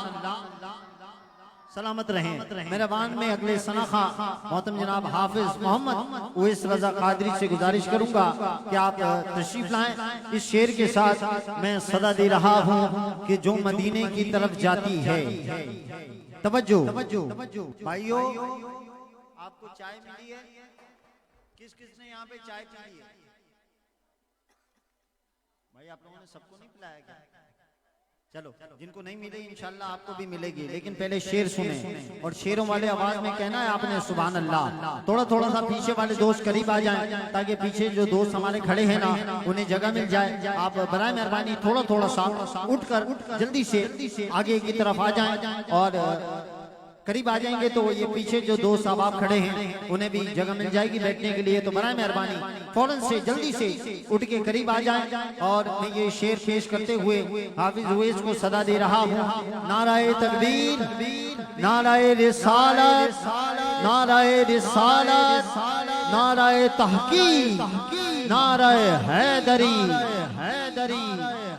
Speaker 2: सलामत रहें। मेहरबान में अगले सनाखा मोहतरम जनाब हाफिज मोहम्मद उवैस रजा कादरी से गुजारिश करूंगा कि आप तशरीफ लाएं। इस शेर के साथ मैं सदा दे रहा हूं कि जो मदीने की तरफ जाती है, तवज्जो भाइयों, आपको चाय मिली है? किस किस ने यहाँ पे चाय पी है? भाई आप लोगों ने सबको नहीं पिलाया क्या? चलो, जिनको नहीं मिले इंशाल्लाह आपको भी मिलेगी, लेकिन पहले शेर सुने और शेरों वाले आवाज में कहना है आपने सुभान अल्लाह। थोड़ा थोड़ा सा पीछे वाले दोस्त करीब आ जाएं ताकि पीछे जो दोस्त हमारे खड़े हैं ना उन्हें जगह मिल जाए। आप बराए मेहरबानी थोड़ा थोड़ा सा उठकर जल्दी से आगे की तरफ आ जाएं और करीब आ जाएंगे तो ये पीछे जो दोस्त आप खड़े हैं उन्हें भी जगह मिल जाएगी बैठने के लिए। तो बराए मेहरबानी फौरन से जल्दी से उठ के करीब आ जाएं। और मैं ये शेर पेश करते हुए हाफिज उवैस को सदा दे रहा हूँ। नाराए तकबीर, नाराए रिसालत, नाराए रिसालत, नाराए तहकीक, नाराए हैदरी, हैदरी,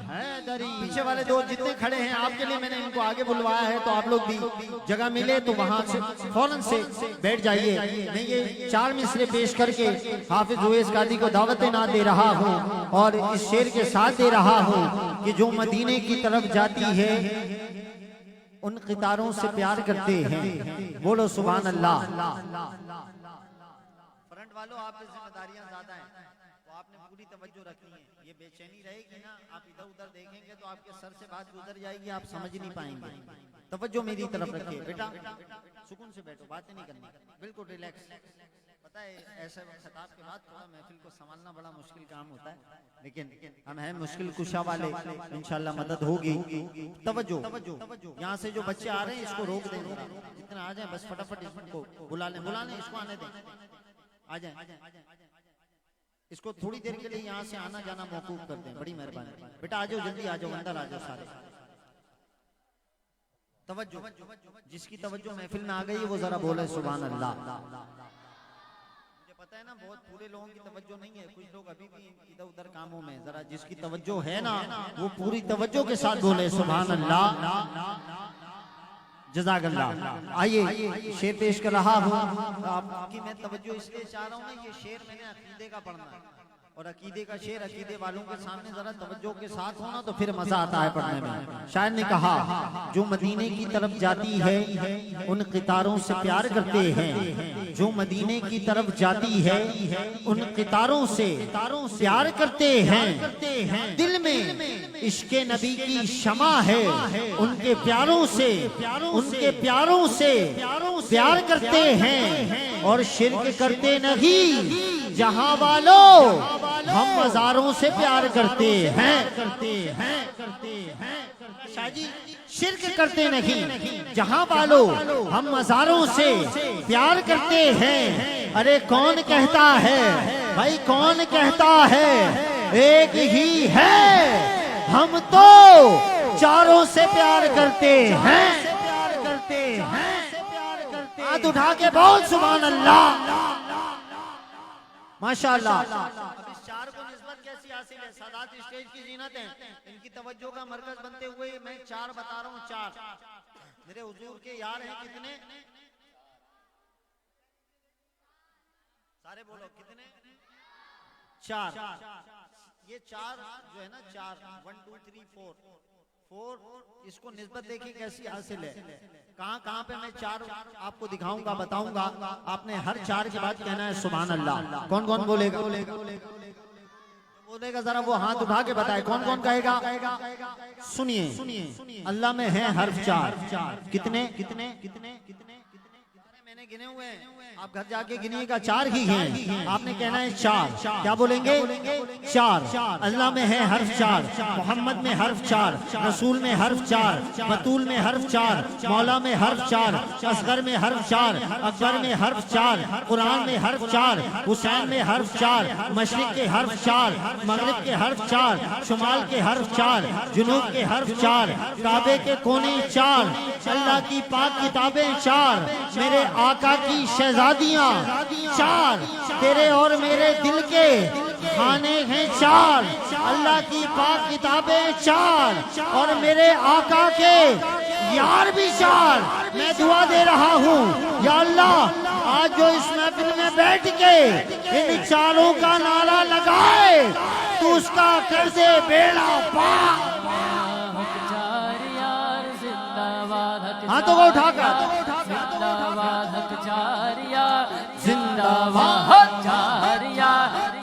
Speaker 2: हैदरी। पीछे वाले दो जितने खड़े हैं आपके लिए मैंने इनको आगे बुलवाया है, तो आप लोग भी जगह मिले तो वहां से फौरन से बैठ जाइए। मैं ये 4 मिसरे पेश करके हाफिज उवैस कादी को दावत ना दे रहा हूँ और इस शेर के साथ दे रहा हूँ कि जो मदीने की तरफ जाती है उन कितारों से प्यार करते हैं। बोलो सुभान अल्लाह। फ्रंट वालों आप पे जिम्मेदारियां ज्यादा हैं तो आपने पूरी तवज्जो रखनी है। ये बेचैनी रहेगी ना, आप इधर उधर देखेंगे तो आपके सर से बात गुजर जाएगी, आप समझ नहीं पाएंगे। तवज्जो मेरी तरफ रखिए बेटा, सुकून से बैठो, बातें नहीं करनी, बिल्कुल रिलैक्स। पता है ऐसे खिताब के बाद थोड़ा महफिल को संभालना बड़ा मुश्किल काम होता है, लेकिन हम हैं मुश्किल कुशा वाले, इंशाल्लाह मदद होगी। तवज्जो, यहाँ से जो बच्चे आ रहे हैं इसको रोक दें, जितने आ जाए बस फटाफट इसको बुला लें, इसको आने दें, आ जाए। इसको थोड़ी देर के लिए यहाँ से आना जाना मौकूफ कर दें, बड़ी मेहरबानी। बेटा आ जाओ, जल्दी आ जाओ, अंदर आ जाओ सारे। तवज्जो, जिसकी तवज्जो महफिल में आ गई है वो जरा बोले सुभान अल्लाह। मुझे पता है ना बहुत पूरे लोगों की तवज्जो नहीं है, कुछ लोग अभी भी इधर उधर कामों में, जरा जिसकी तवज्जो है ना वो पूरी तवज्जो के साथ बोले सुभान अल्लाह। जज़ाकल्लाह। आइए शेर पेश कर रहा हूँ। आपकी मैं तवज्जो इसलिए चाह रहा हूँ ना, ये शेर मैंने अकीदे का पढ़ना है और अकीदे का शेर अकीदे वालों के सामने जरा तवज्जो के साथ होना तो फिर मजा आता है पढ़ने में। शायर ने कहा जो मदीने की तरफ जाती है उन कितारों से प्यार करते हैं, जो मदीने की तरफ जाती है उन कितारों से प्यार करते हैं। दिल में इश्के नबी की शमा है, उनके प्यारों से प्यार करते हैं और शिर्क करते नहीं। जहां वालों हम मज़ारों से प्यार करते हैं। शाहजी शिर्क करते नहीं, जहां वालों हम मज़ारों से प्यार करते हैं। अरे कौन कहता है भाई, कौन कहता है एक ही है, हम तो चारों से प्यार करते हैं। हाथ उठा के बोल सुभान अल्लाह, माशाअल्लाह। अब इस चार को निस्बत कैसी हासिल है? सादात स्टेज की जीनत है, इनकी तवज्जो का मरकज बनते हुए मैं 4 बता रहा हूँ। 4 मेरे हुजूर के यार हैं कितने? सारे बोलो कितने? 4। ये 4 जो है ना 4 1 2 3 4 इसको निस्बत देखिए कैसी हासिल है। कहाँ पे मैं 4 आपको दिखाऊंगा, बताऊंगा। आपने हर 4 के बाद कहना है सुभान अल्लाह। कौन कौन बोलेगा? जरा वो हाथ उठा के बताए कौन कौन कहेगा। सुनिए, अल्लाह में है हर्फ 4। कितने? मैंने गिने हुए हैं, आप घर जाके गिनिएगा। 4 ही हैं, आपने कहना है 4। क्या बोलेंगे? 4। अल्लाह में है हर्फ 4, मोहम्मद में हर्फ 4, रसूल में हर्फ 4, बतूल में हर्फ 4, मौला में हर्फ 4, असगर में हर्फ 4, अकबर में हर्फ 4, कुरान में हर्फ 4, हुसैन में हर्फ 4, मशरिक के हर्फ 4, मगरिब के हर्फ 4, शुमाल के हर्फ 4, जुनूब के हर्फ 4, काबे के कोने 4, अल्लाह की पाक किताबें 4, मेरे आका की शहजादियां 4, तेरे और मेरे दिल के खाने हैं 4, अल्लाह की पाक किताबें 4 और मेरे आका के यार भी 4। मैं दुआ दे रहा हूँ या अल्लाह आज जो इस महफिल में बैठ के इन 4 का नारा लगाए तो उसका कर दे बेड़ा पार। हाथों को उठाकर
Speaker 3: जिंदाबाद चारिया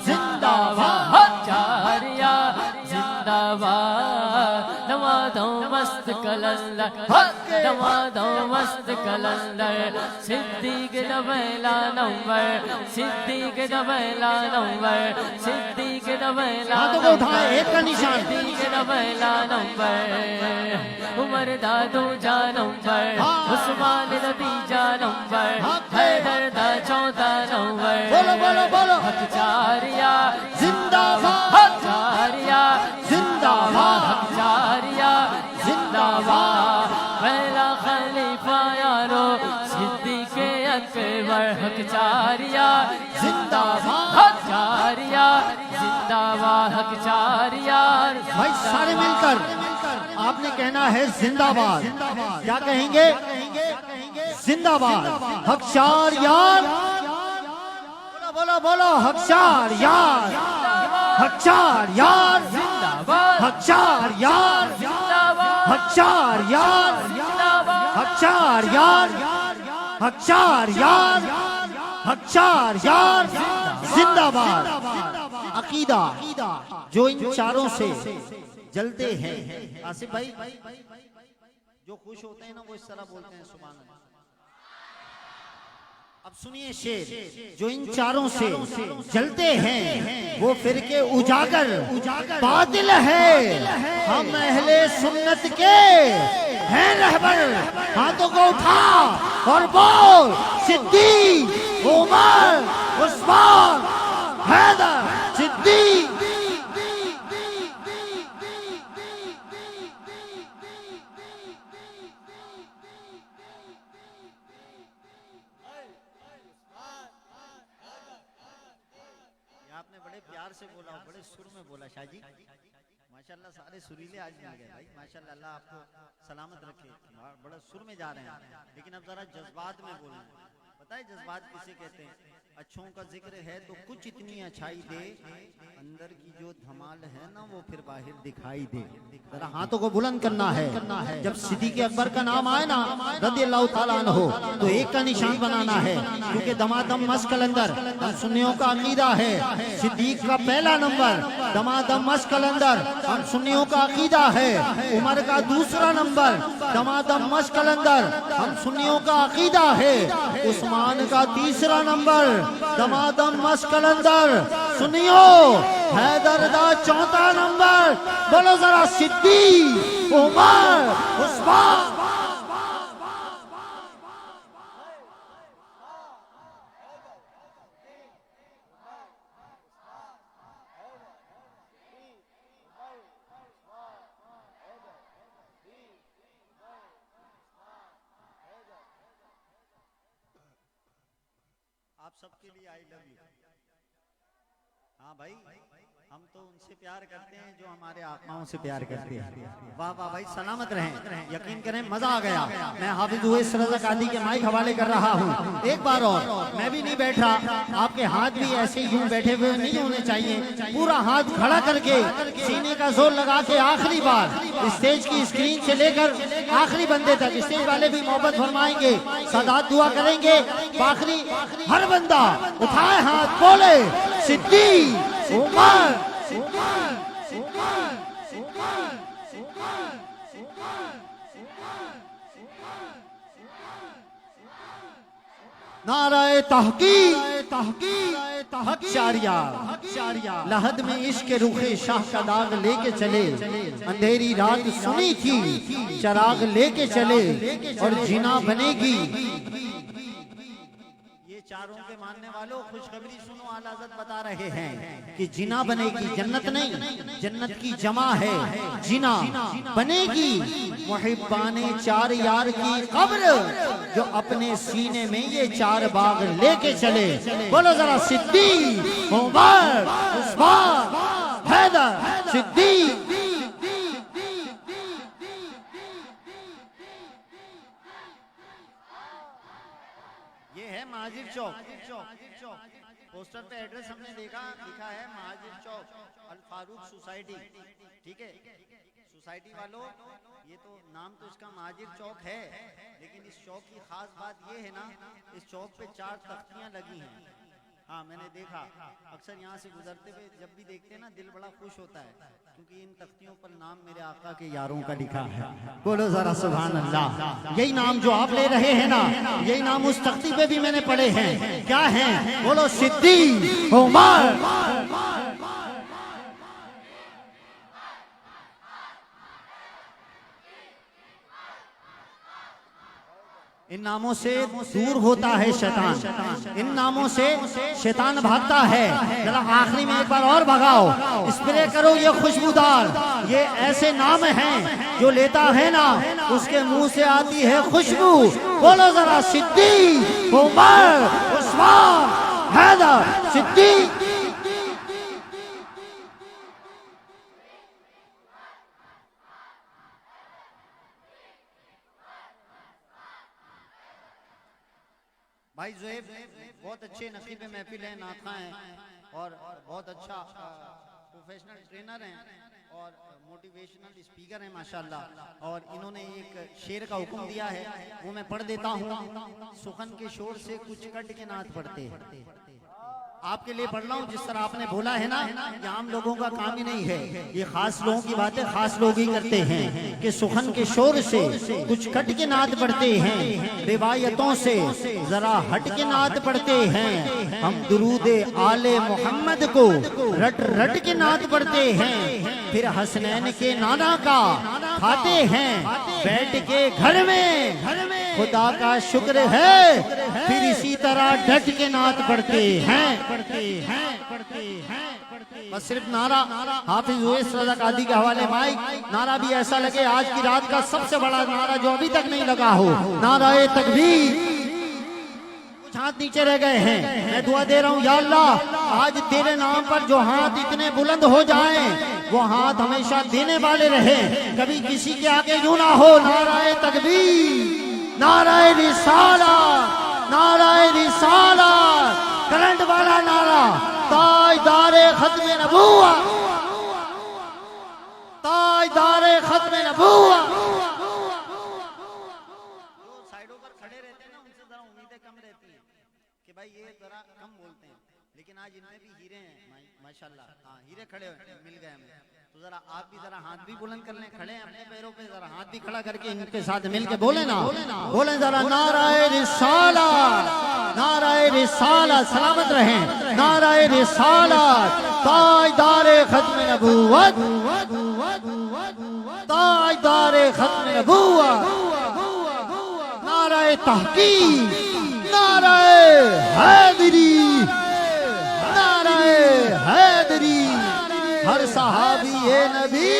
Speaker 3: जिंदाबाद चारिया जिंदाबाद दमादो मस्त कलंदर दमादो मस्त कलंदर सिद्दीक दबैला नंबर सिद्दीक दबैला नंबर सिद्दीक दबैला
Speaker 2: हाथों को उठाए, एक का निशान।
Speaker 3: सिद्दीक दबैला नंबर उमर दादू जा नंबर उस्मान नतीजा नंबर हैदर दा चौथा नंबर
Speaker 2: बोलो बोलो बोलो
Speaker 3: हक चारिया
Speaker 2: जिंदाबाद
Speaker 3: हक चारिया
Speaker 2: जिंदाबाद
Speaker 3: हक चारिया जिंदाबाद पहला खलीफा यारो सिद्दीक अकबर हक चारिया जिंदाबाद हक चारिया जिंदाबाद हक चारिया
Speaker 2: भाई सारे मिलकर आपने कहना है जिंदाबाद। क्या कहेंगे? जिंदाबाद। हकशार यार, बोलो बोलो बोलो, हकशार यार, हकशार यार, हकशार यार, हकशार यार, हकशार यार, हकशार यार, हकशार यार, जिंदाबाद। अकीदा जो इन चारों से जलते हैं। आसिफ भाई जो खुश होते हैं ना वो इस तरह बोलते हैं सुभान अल्लाह। अब सुनिए शेर, जो इन चारों से जलते हैं वो फिरके उजागर बातिल है, हम अहले सुन्नत के हैं रहबर। हाथों को उठा और बोल सिद्दीक उमर उस्मान हैदर सिद्दीक। आपने बड़े प्यार से बोला, बड़े सुर में बोला शाहजी, माशाल्लाह सारे सुरीले आज मिल गए भाई, माशाल्लाह। अल्लाह आपको सलामत रखे। बड़ा सुर में जा रहे हैं, लेकिन अब जरा जज्बात में बोलना। पता है जज्बात किसे कहते हैं? अच्छों का जिक्र है तो कुछ इतनी अच्छाई दे, अंदर की जो धमाल है ना वो फिर बाहर दिखाई दे। जरा हाथों को बुलंद करना है। जब सिद्दीक अकबर का नाम आए ना रज़ियल्लाहु ताला अन्हु तो एक का निशान बनाना है, क्योंकि दमादम मस्त कलंदर हम सुन्नियों का अकीदा है। सिद्दीक का पहला नंबर, दमादम मस्त कलंदर हम सुन्नियों का अकीदा है। उमर का दूसरा नंबर, दमादम मस्त कलंदर हम सुन्नियों का अकीदा है। उस्मान का तीसरा नंबर, दमादम मस्त कलंदर सुनियो। हैदर दा चौथा नंबर, बोलो जरा सिद्दीक उमर उस्मान। आप सबके लिए आई लव यू। हाँ भाई, हम तो उनसे प्यार करते हैं जो हमारे आत्माओं से प्यार करते हैं। वाह वाह भाई, सलामत रहें, यकीन करें मजा आ गया। मैं हाफिज उवैस रज़ा कादी के माइक हवाले कर रहा हूँ। एक बार और, मैं भी नहीं बैठ रहा, आपके हाथ भी ऐसे यूं बैठे हुए नहीं होने चाहिए। पूरा हाथ खड़ा करके सीने का जोर लगा के आखिरी बार स्टेज की स्क्रीन से लेकर आखिरी बंदे तक स्टेज वाले भी मोहब्बत फरमाएंगे, सादात दुआ करेंगे। आखिरी हर बंदा उठाए हाथ, बोले सिद्दीक उमर। नाराए तहकीक हकशारिया लहद में इश्क रुखे शाह का दाग लेके चले। अंधेरी रात सुनी थी चराग लेके चले और जिना बनेगी। ये चारों के मानने वालों खुशखबरी सुनो, आला हज़रत बता रहे हैं कि जिना बनेगी, जन्नत नहीं, जन्नत की जमा है जिना बनेगी। मुहिब्बाने चार यार की कब्र जो अपने सीने में ये चार बाग लेके चले। बोलो जरा सिद्दीक उमर उस्मान हैदर सिद्दीक। ये है महाजिर चौक। पोस्टर पे एड्रेस हमने देखा, लिखा है महाजिर चौक अल फारूक सोसाइटी। ठीक है सोसाइटी वालों, ये तो नाम तो इसका महाजिर चौक है, लेकिन इस चौक की खास बात ये है ना, इस चौक पे 4 तख्तियां लगी हैं। हाँ मैंने देखा, अक्सर यहाँ से गुजरते हुए जब भी देखते हैं ना दिल बड़ा खुश होता है, क्योंकि इन तख्तियों पर नाम मेरे आका के यारों का लिखा है। बोलो जरा सुभान अल्लाह। यही नाम जो आप ले रहे हैं ना, यही नाम उस तख्ती पे भी मैंने पढ़े हैं। क्या है? बोलो सिद्दीक उमर। इन नामों से दूर होता है शैतान, इन नामों से शैतान भागता है। जरा आखिरी में एक बार और भगाओ, स्प्रे करो ये खुशबूदार। ये ऐसे नाम हैं जो लेता है ना उसके मुंह से आती है खुशबू। बोलो जरा सिद्दीक उमर उस्मान हैदर सिद्दीक। भाई ज़ुहैब बहुत अच्छे नकीब महफिल हैं, नाथा हैं और बहुत अच्छा प्रोफेशनल ट्रेनर हैं और मोटिवेशनल स्पीकर हैं माशाल्लाह। और इन्होंने एक शेर का हुक्म दिया है, वो मैं पढ़ देता हूँ। सुखन के शोर से कुछ कट के नाथ पढ़ते आपके लिए पढ़ रहा हूँ। जिस तरह आपने बोला है ना, ये आम लोगों का काम ही नहीं है, ये खास लोगों की बातें खास लोग ही करते हैं कि सुखन के शोर से कुछ कट के नाद पढ़ते हैं, रिवायतों से जरा हट के नाद पढ़ते हैं। हम दुरूदे आले मोहम्मद को रट रट के नाद पढ़ते हैं, फिर हसनैन के नाना का खाते हैं बैठ के घर में। खुदा का शुक्र है, फिर इसी तरह डट के नात पढ़ते हैं। बस सिर्फ नारा हाफिज उवैस रज़ा कादी के हवाले माइक, नारा भी ऐसा लगे आज की रात का सबसे बड़ा नारा जो अभी तक नहीं लगा हो, नाराए तकबीर। कुछ हाथ नीचे रह गए हैं, मैं दुआ दे रहा हूँ या अल्लाह आज तेरे नाम पर जो हाथ इतने बुलंद हो जाएं, वो हाथ हमेशा देने वाले रहे, कभी किसी के आगे यूं ना हो। नाराए तकबीर, नाराए रिसालत, नाराए रिसालत, करंट वाला नारा, ताजदारे खत्मे नबूवत, ताजदारे खत्मे नबूवत। जो साइडों पर खड़े रहते हैं ना, उनसे जरा उम्मीदें कम रहती हैं कि भाई ये जरा कम बोलते हैं, लेकिन आज इनमें भी हीरे हैं माशाल्लाह। हाँ हीरे खड़े मिल गए हमें, तो जरा आप भी जरा हाथ भी बुलंद कर लें, खड़े हैं अपने पैरों पे, जरा हाथ भी खड़ा करके इनके साथ मिलके बोले ना, बोले जरा नाराए रिसालत, नाराए रिसालत, सलामत रहें, नाराए रिसालत, ताजदारे खत्मे नबूवत, ताजदारे खत्मे नबूवत, नाराए तहकीक, नाराए हैदरी, नाराए हैदरी। हर सहाबी ये नबी,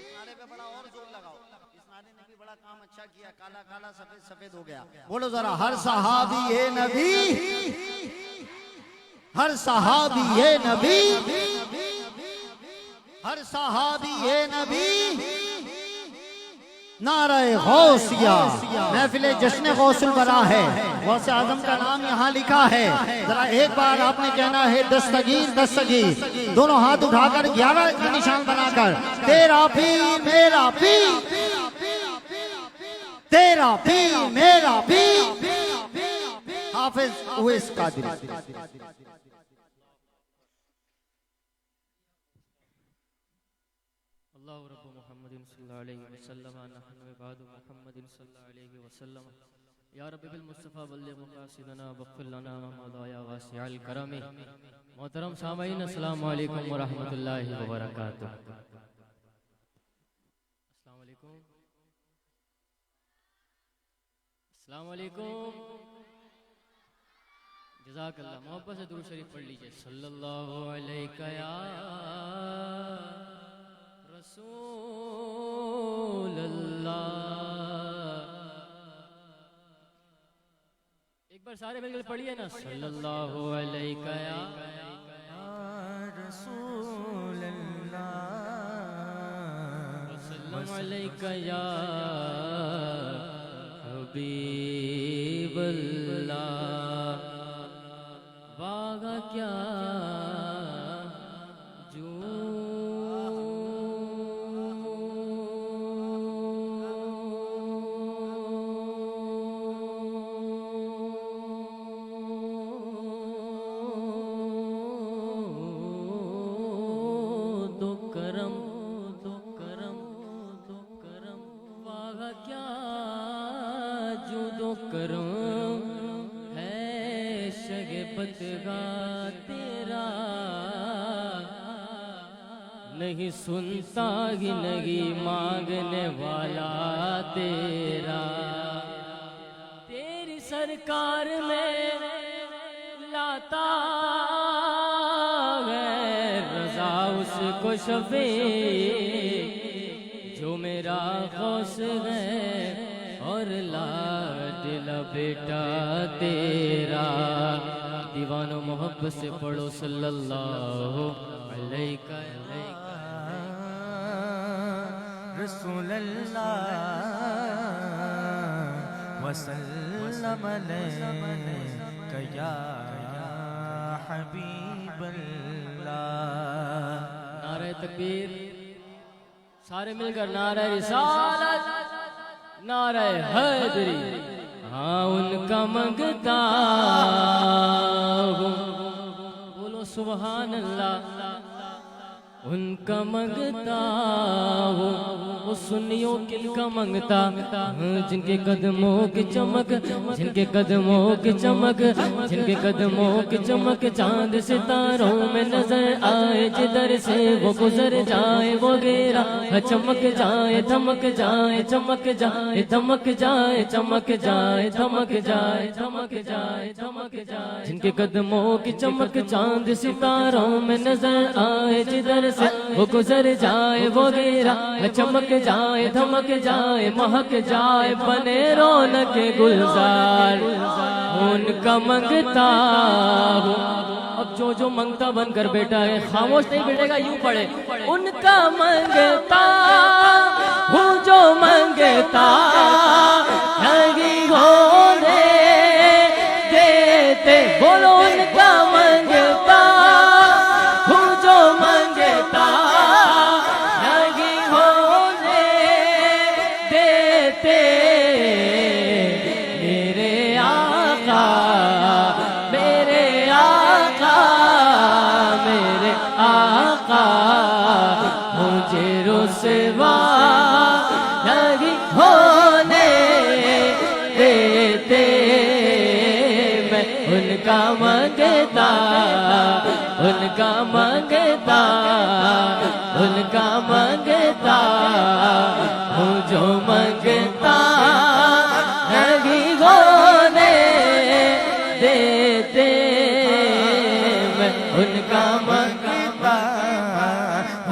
Speaker 2: नारे पे बड़ा और जोर लगाओ, इस नारे ने भी बड़ा काम अच्छा किया, काला काला सफेद सफेद हो गया। बोलो जरा हर सहाबी ये नबी, हर सहाबी ये नबी, हर सहाबी ये नबी। नाराए गौसिया, महफिले जश्न गौसुल बरा है, गौसे आजम का नाम यहाँ लिखा है। जरा एक बार आपने कहना है दस्तगीर दस्तगीर, दोनों हाथ उठाकर 11 का निशान बनाकर, तेरा पीर मेरा पीर, तेरा पीर मेरा पीर, हाफिज उवैस कादरी।
Speaker 3: या रब्बी बिल मुस्तफ़ा बल्लिग़ मक़ासिदना वग़फ़िर लना मा मज़ा या वासिअल करम। मोहतरम सामईन अस्सलामु अलैकुम व रहमतुल्लाहि व बरकातुहू। अस्सलामु अलैकुम, अस्सलामु अलैकुम, जज़ाकल्लाह। मोहब्बत से दुरूद शरीफ पढ़ लीजिए। सल्लल्लाहु अलैका या रसूल अल्लाह। एक बार सारे मिलकर पढ़िए ना, सल्लल्लाहु अलैका या रसूल अल्लाह, सल्लल्लाहु अलैका या हबीब अल्लाह। वागा क्या करूं है शगबत गा तेरा, नहीं सुनता ही नहीं मांगने वाला तेरा। तेरी सरकार में लाता है रजा उसको शफे, जो मेरा गौस है और लाडला बेटा तेरा। दीवानो मोहब्बत से पढ़ो सल्लल्लाहु अलैहि
Speaker 4: रसूलल्लाह वसल्लम अलैका या हबीबल्लाह।
Speaker 3: नारे तकबीर, सारे मिलकर नारे रिसालत, नारे हैदरी। हाँ उनका मंगता हूँ, बोलो सुभान अल्लाह। उनका मंगता हूँ, वो सुन्नियों किनका मंगता, जिनके कदमों की चमक, जिनके कदमों की चमक, जिनके कदमों की चमक चांद सितारों में नजर आए। जिधर से वो गुजर जाए वो घेरा चमक जाए, धमक जाए, चमक जाए, धमक जाए, चमक जाए, धमक जाए, धमक जाए, धमक जाए। जिनके कदमों की चमक चांद सितारों में नजर आए। जिधर से वो गुजर जाए वो घेरा चमक जाए, धमक जाए, महक जाए, बने रौनक गुलजार। उनका मंगता हूँ। अब जो मंगता बनकर बेटा है खामोश नहीं बैठेगा, यूं पढ़े। उनका मंगता हूँ जो मंगता नहीं होने देते, बोलो उनका मंगता हूँ जो मंगता नहीं होने देते। मेरे आका, मेरे आका, मेरे आका मुझे रुसवा नहीं होने देते। मैं उनका मंगता, उनका मंगता, उनका मंगता हूँ जो मंगता नहीं होने देते। मैं उनका मंगता,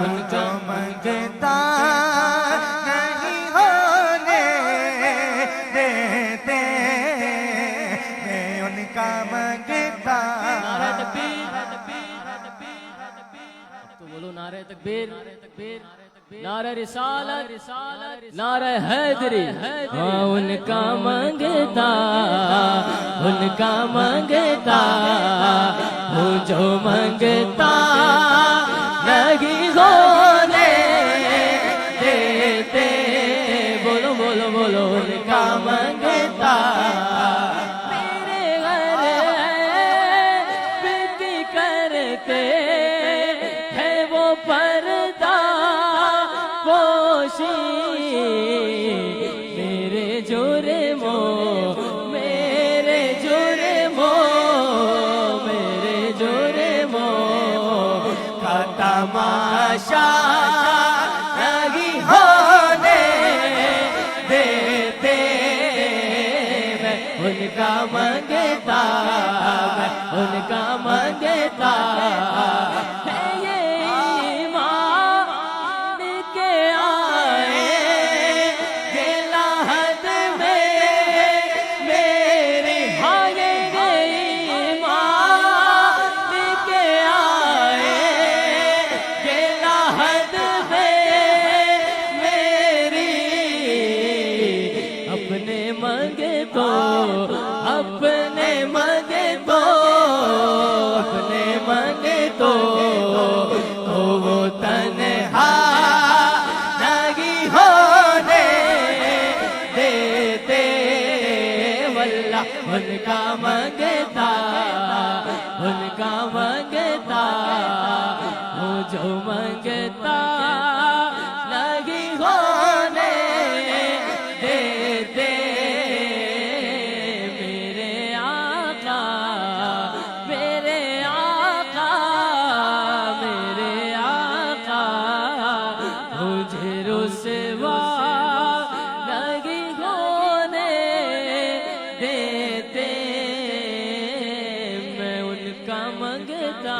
Speaker 4: उनका मंगता नहीं होने देते। मैं उनका मंगता।
Speaker 3: नारे तकबीर, तो बोलो नारे तकबीर, नारे रिसालत, नारे हैदरी। हाँ उनका मंगता, उनका मंगता हूँ जो मंगता नहीं होने देते। बोलो बोलो बोलो उनका मंगता। मेरे घर विनती करते है वो पर्दा पोशी। मेरे जोरे मो, मेरे जोरे मो, मेरे जोरे मो का तमाशा नहीं होने देते। मैं उनका मंगता, मैं उनका मंगता है ये ईमान के आए गिलाहद में मेरी। हाँ ये ईमान के आए गिलाहद में मेरी। अपने मंगे तो अपने रुसवा नहीं होने देते, मैं उनका मंगता